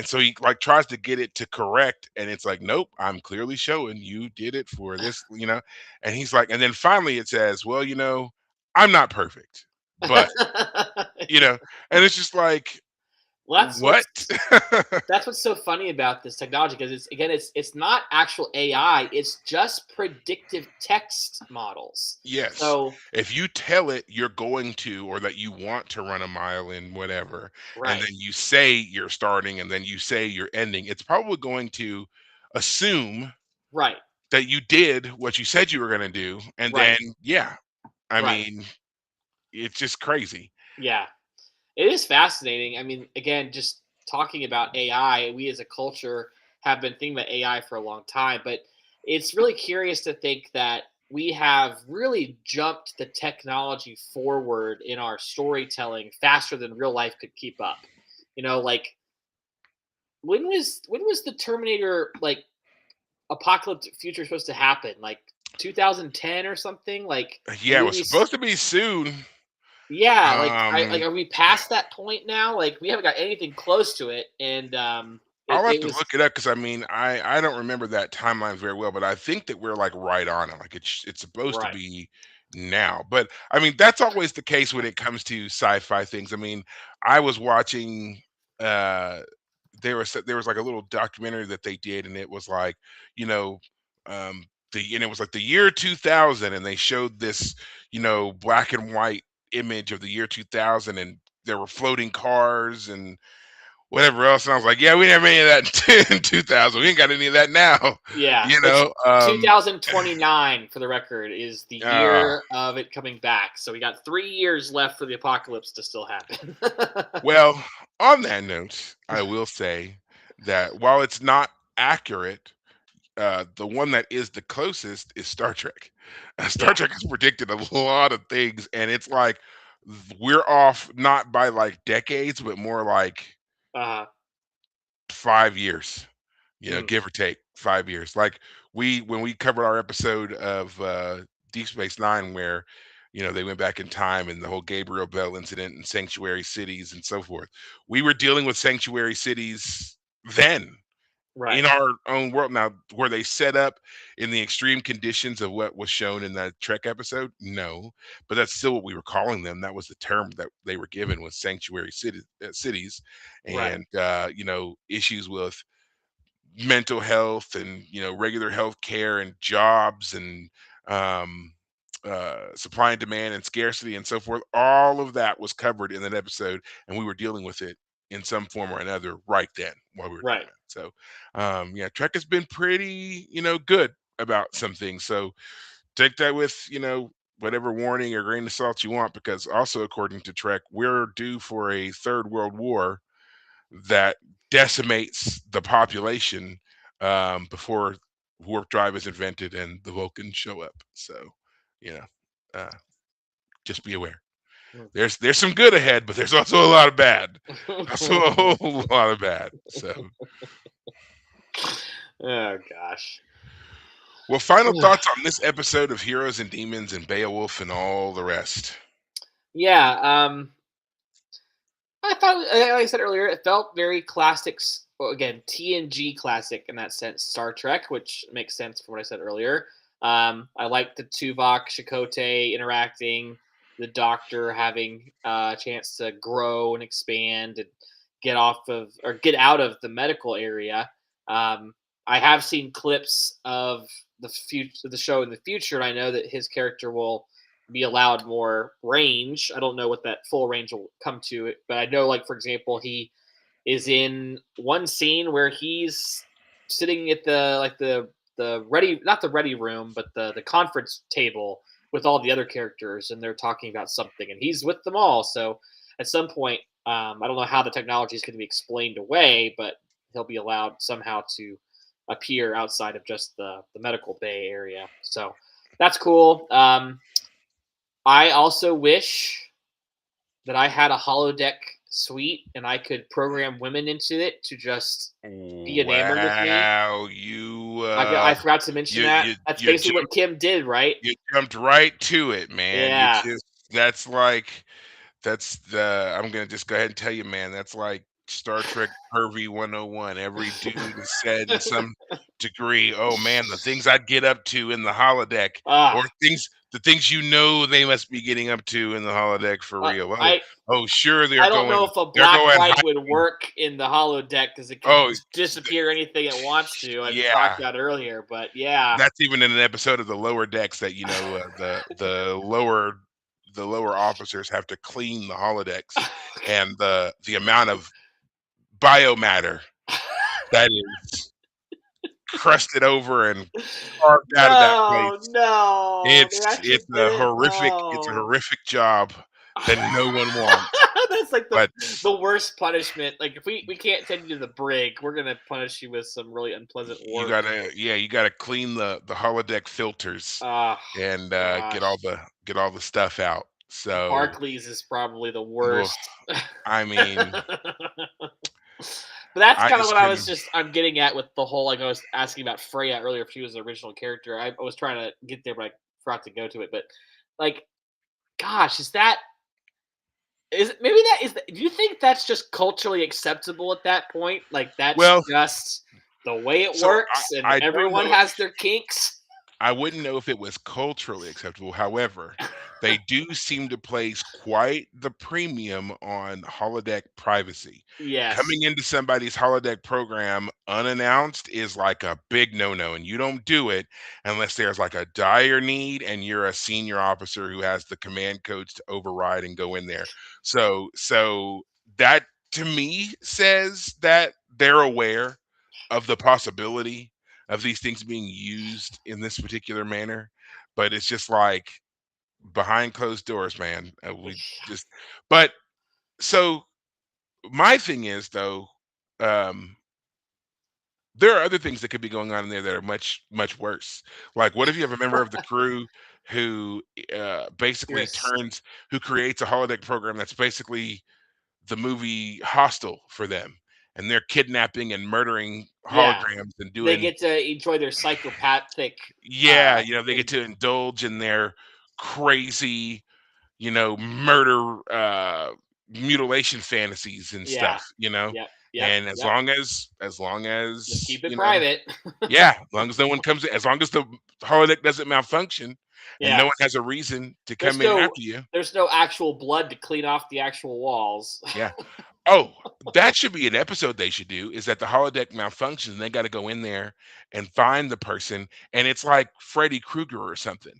so he like tries to get it to correct, and it's like, "Nope, I'm clearly showing you did it for this." And he's like, and then finally it says, "Well, I'm not perfect, but," you know, and it's just like, Well, what? that's what's so funny about this technology, because it's not actual AI. It's just predictive text models. Yes. So If you tell it you're going to, or that you want to run a mile in whatever, and right. then you say you're starting and then you say you're ending, it's probably going to assume Right. that you did what you said you were going to do. And then, Right. yeah, I Right. mean, it's just crazy. Yeah. It is fascinating. I mean, again, just talking about AI, we as a culture have been thinking about AI for a long time, but it's really curious to think that we have really jumped the technology forward in our storytelling faster than real life could keep up. Like, when was the Terminator, like, apocalyptic future supposed to happen? Like 2010 or something? Like the Yeah, it was movies. supposed to be soon. Yeah, Um, are we past that point now? Like, we haven't got anything close to it, and I'll have it to was. look it up because I mean I don't remember that timeline very well, but I think that we're like right on it. Like it's supposed to Right. be now. But I mean that's always the case when it comes to sci-fi things. I mean, I was watching uh there was like a little documentary that they did, and it was like, you know, and it was like the year 2000, and they showed this, black and white image of the year 2000, and there were floating cars and whatever else. And I was like, yeah, we didn't have any of that in 2000. We ain't got any of that now. Yeah, You which know, 2029, for the record, is the uh, year of it coming back. So we got 3 years left for the apocalypse to still happen. well, on that note, I will say that while it's not accurate, the one that is the closest is Star Trek. Star Yeah. Trek has predicted a lot of things, and it's like we're off not by like decades, but more like Uh, 5 years. You know, mm, give or take 5 years. Like when we covered our episode of Deep Space Nine, where they went back in time and the whole Gabriel Bell incident and sanctuary cities and so forth. We were dealing with sanctuary cities then right, in our own world. Now, were they set up in the extreme conditions of what was shown in that Trek episode? No, but that's still what we were calling them. That was the term that they were given, was sanctuary cities, right, and issues with mental health and regular health care and jobs and um, supply and demand and scarcity and so forth. All of that was covered in that episode, and we were dealing with it in some form or another right then while we were doing right. that. So yeah, Trek has been pretty good about some things. So take that with whatever warning or grain of salt you want, because also according to Trek, we're due for a third world war that decimates the population before warp drive is invented and the Vulcans show up. So, you know, uh, just be aware. There's some good ahead, but there's also a lot of bad. Also a whole lot of bad. So, Oh gosh. well, final thoughts on this episode of Heroes and Demons and Beowulf and all the rest. Yeah, I thought, like I said earlier, it felt very classic. Well, again, TNG classic in that sense. Star Trek, which makes sense from what I said earlier. I like the Tuvok Chakotay interacting, the Doctor having a chance to grow and expand and get off of or get out of the medical area. I have seen clips of the show in the future, and I know that his character will be allowed more range. I don't know what that full range will come to, but I know, like for example, he is in one scene where he's sitting at the ready, not the ready room, but the conference table with all the other characters, and they're talking about something, and he's with them all. So at some point, I don't know how the technology is going to be explained away, but he'll be allowed somehow to appear outside of just the medical bay area. So that's cool. I also wish that I had a holodeck suite and I could program women into it to just be enamored with me. Wow, you I forgot to mention you that. you That's you basically what jumped Kim did, right? you jumped right to it, man. You Yeah. just that's like that's the I'm gonna just go ahead and tell you, man, that's like Star Trek Pervy 101. Every dude has said in some degree, oh man, the things I'd get up to in the holodeck, or Ah, the things they must be getting up to in the holodeck for uh, real. Oh, I oh, sure, I don't know if a they're black going light would hiding. work in the holodeck because it can Oh, disappear anything it wants to, as we talked yeah. about earlier. But yeah, That's even in an episode of the lower decks that the lower officers have to clean the holodecks, and the amount of biomatter that is crusted over and carved out of that no, place. no, they It's actually a did it. No. horrific job that no one wants. That's like But the worst punishment. Like if we can't send you to the brig, we're gonna punish you with some really unpleasant work. you gotta clean the holodeck filters Oh and gosh, get all the stuff out. So, Barclays is probably the ugh, worst. I mean, But that's I kind of just what couldn't. I'm getting at with the whole, like I was asking about Freya earlier if she was the original character. I was trying to get there, but I forgot to go to it. But like, gosh, maybe that is? Do you think that's just culturally acceptable at that point? Like that's Well, just the way it so works, and I don't everyone know. has their kinks. I wouldn't know if it was culturally acceptable. However, they do seem to place quite the premium on holodeck privacy. Yes. Coming into somebody's holodeck program unannounced is like a big no-no, and you don't do it unless there's like a dire need and you're a senior officer who has the command codes to override and go in there. So that to me says that they're aware of the possibility of these things being used in this particular manner, but it's just like behind closed doors, man. We just, but so my thing is though, um, there are other things that could be going on in there that are much much worse. Like, what if you have a member of the crew who basically Yes. who creates a holodeck program that's basically the movie Hostel for them, and they're kidnapping and murdering Yeah. holograms and They doing, get to enjoy their psychopathic yeah, they get thing. to indulge in their crazy, murder, mutilation fantasies and Yeah. stuff, Yep. Yep. and Yep. as long Just as, keep it private. yeah, as long as no one comes in, as long as the holodeck doesn't malfunction and no Yeah. one has a reason to come There's in no after you. there's no actual blood to clean off the actual walls. Yeah. Oh, that should be an episode they should do, is that the holodeck malfunctions and they gotta go in there and find the person, and it's like Freddy Krueger or something.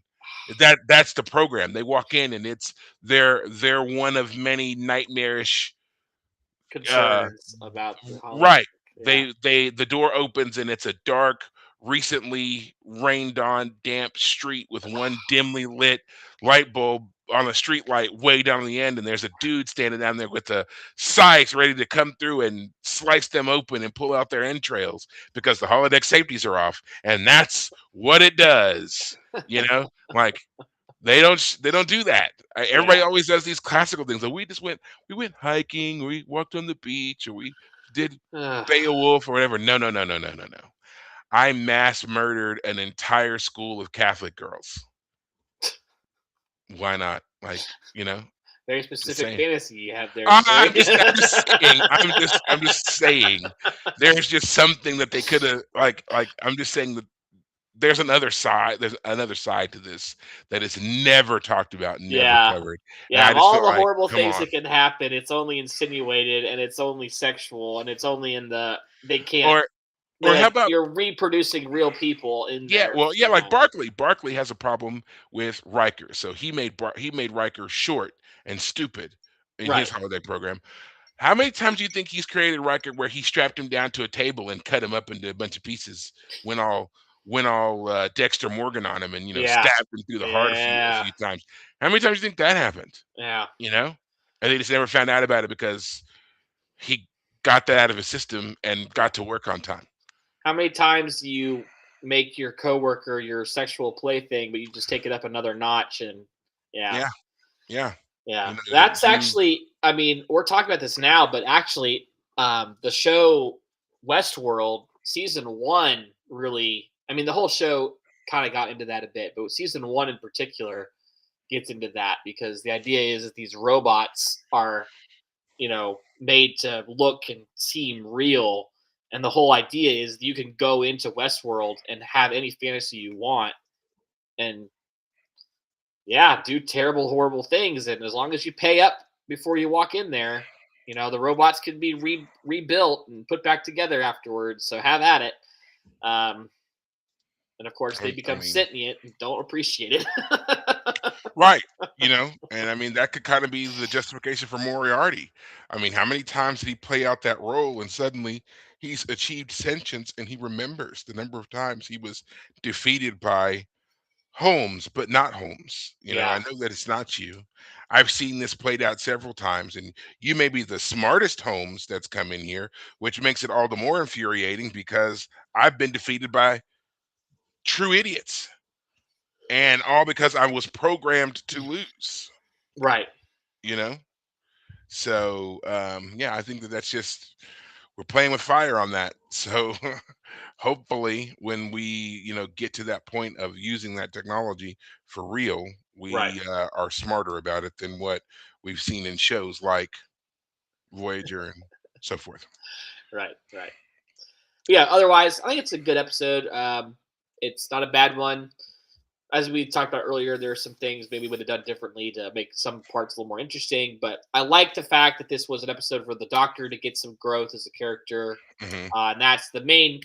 That's the program. They walk in and they're one of many nightmarish, uh Concerns about the holiday. right. Yeah. The door opens and it's a dark, recently rained on, damp street with one dimly lit light bulb on a street light way down the end, and there's a dude standing down there with a scythe ready to come through and slice them open and pull out their entrails because the holodeck safeties are off, and that's what it does. Like, they don't do that. Everybody Yeah. always does these classical things. Like, we went hiking, we walked on the beach, or we did Ugh. Beowulf or whatever. No, no, no, no, no, no, no. I mass murdered an entire school of Catholic girls. Why not? Like, Very just specific saying. fantasy you have there, sir. I'm just saying. I'm just saying. There's just something that they could have, I'm just saying that there's another side. There's another side to this that is never talked about, never Yeah. covered, and Yeah, I of just all feel the like, horrible come things on. that can happen, it's only insinuated and it's only sexual and it's only in they can't Or they're how like about, you're reproducing real people in yeah, there well, yeah, like somehow. Barkley. Barkley has a problem with Riker, so he made Riker short and stupid in his Right. holodeck program. How many times do you think he's created Riker where he strapped him down to a table and cut him up into a bunch of pieces, when all Dexter Morgan on him, and Yeah. stabbed him through the heart a Yeah. few times? How many times do you think that happened? Yeah. You know, and they just never found out about it because he got that out of his system and Yeah. got to work on time. How many times do you make your coworker your sexual plaything, but you just take it up another notch and yeah. Yeah, yeah. Yeah, You know, that's you actually. I mean, we're talking about this now, but actually, the show Westworld season one really. I mean, the whole show kind of got into that a bit, but season one in particular gets into that because the idea is that these robots are, made to look and seem real, and the whole idea is you can go into Westworld and have any fantasy you want, and yeah, do terrible, horrible things. And as long as you pay up before you walk in there, the robots can be rebuilt and put back together afterwards. So have at it. Um, and of course, they I become mean, sentient and don't appreciate it. right, and I mean, that could kind of be the justification for Moriarty. I mean, how many times did he play out that role and suddenly he's achieved sentience and he remembers the number of times he was defeated by Holmes, but not Holmes. I Yeah, know that it's not you. I've seen this played out several times, and you may be the smartest Holmes that's come in here, which makes it all the more infuriating because I've been defeated by true idiots, and all because I was programmed to lose. right. You know, so yeah, I think that's just, we're playing with fire on that. So hopefully, when we get to that point of using that technology for real, Right. we are smarter about it than what we've seen in shows like Voyager and so forth. Right. Right. But yeah. Otherwise, I think it's a good episode. It's not a bad one. As we talked about earlier, there are some things maybe would have done differently to make some parts a little more interesting. But I like the fact that this was an episode for the Doctor to get some growth as a character, Hmm. and that's the main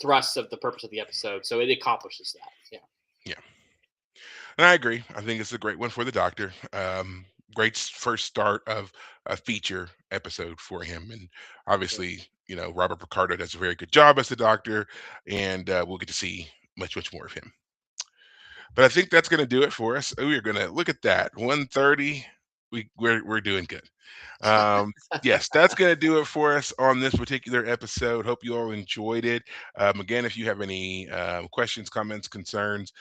thrust of the purpose of the episode. So it accomplishes that. Yeah. Yeah, and I agree. I think it's a great one for the Doctor. great first start of a feature episode for him. And obviously, Robert Picardo does a very good job as the Doctor, and we'll get to see much more of him. But I think that's going to do it for us. We are going to look at that 1:30. We're doing good. Um, yes, that's going to do it for us on this particular episode. Hope you all enjoyed it. Again, if you have any questions, comments, concerns,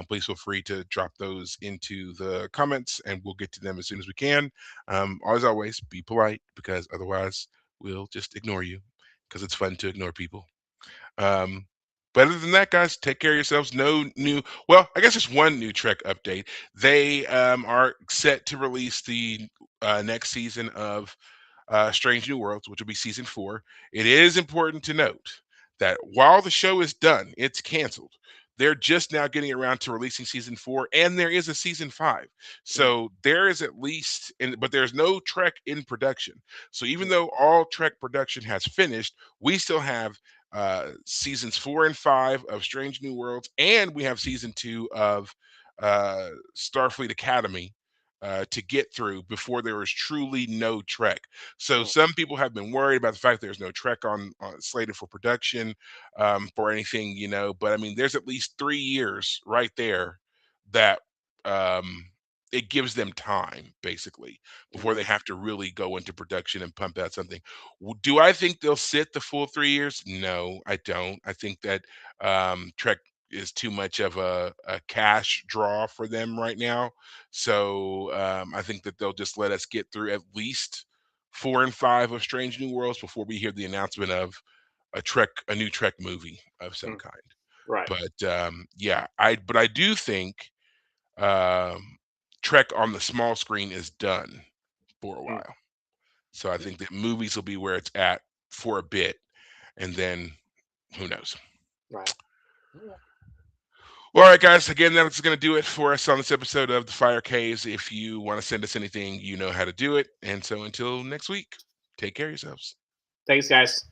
please feel free to drop those into the comments, and we'll get to them as soon as we can. As always, be polite, because otherwise we'll just ignore you, because it's fun to ignore people. Um, but other than that, guys, take care of yourselves. No new, well, I guess just one new Trek update. They are set to release the next season of Strange New Worlds, which will be season 4. It is important to note that while the show is done, it's canceled. They're just now getting around to releasing season 4, and there is a season 5. So there is at least, but there's no Trek in production. So even though all Trek production has finished, we still have seasons 4 and 5 of Strange New Worlds, and we have season 2 of Starfleet Academy to get through before there is truly no Trek. So some people have been worried about the fact there's no Trek on slated for production for anything, But I mean, there's at least 3 years right there that it gives them time, basically, before they have to really go into production and pump out something. Do I think they'll sit the full 3 years? No, I don't. I think that Trek is too much of a cash draw for them right now. So I think that they'll just let us get through at least 4 and 5 of Strange New Worlds before we hear the announcement of a new Trek movie of some kind. Right. But I do think um, Trek on the small screen is done for a while. So I think that movies will be where it's at for a bit, and then who knows? Right. Well, all right, guys. Again, that's going to do it for us on this episode of the Fire Caves. If you want to send us anything, you know how to do it. And so until next week, take care of yourselves. Thanks, guys.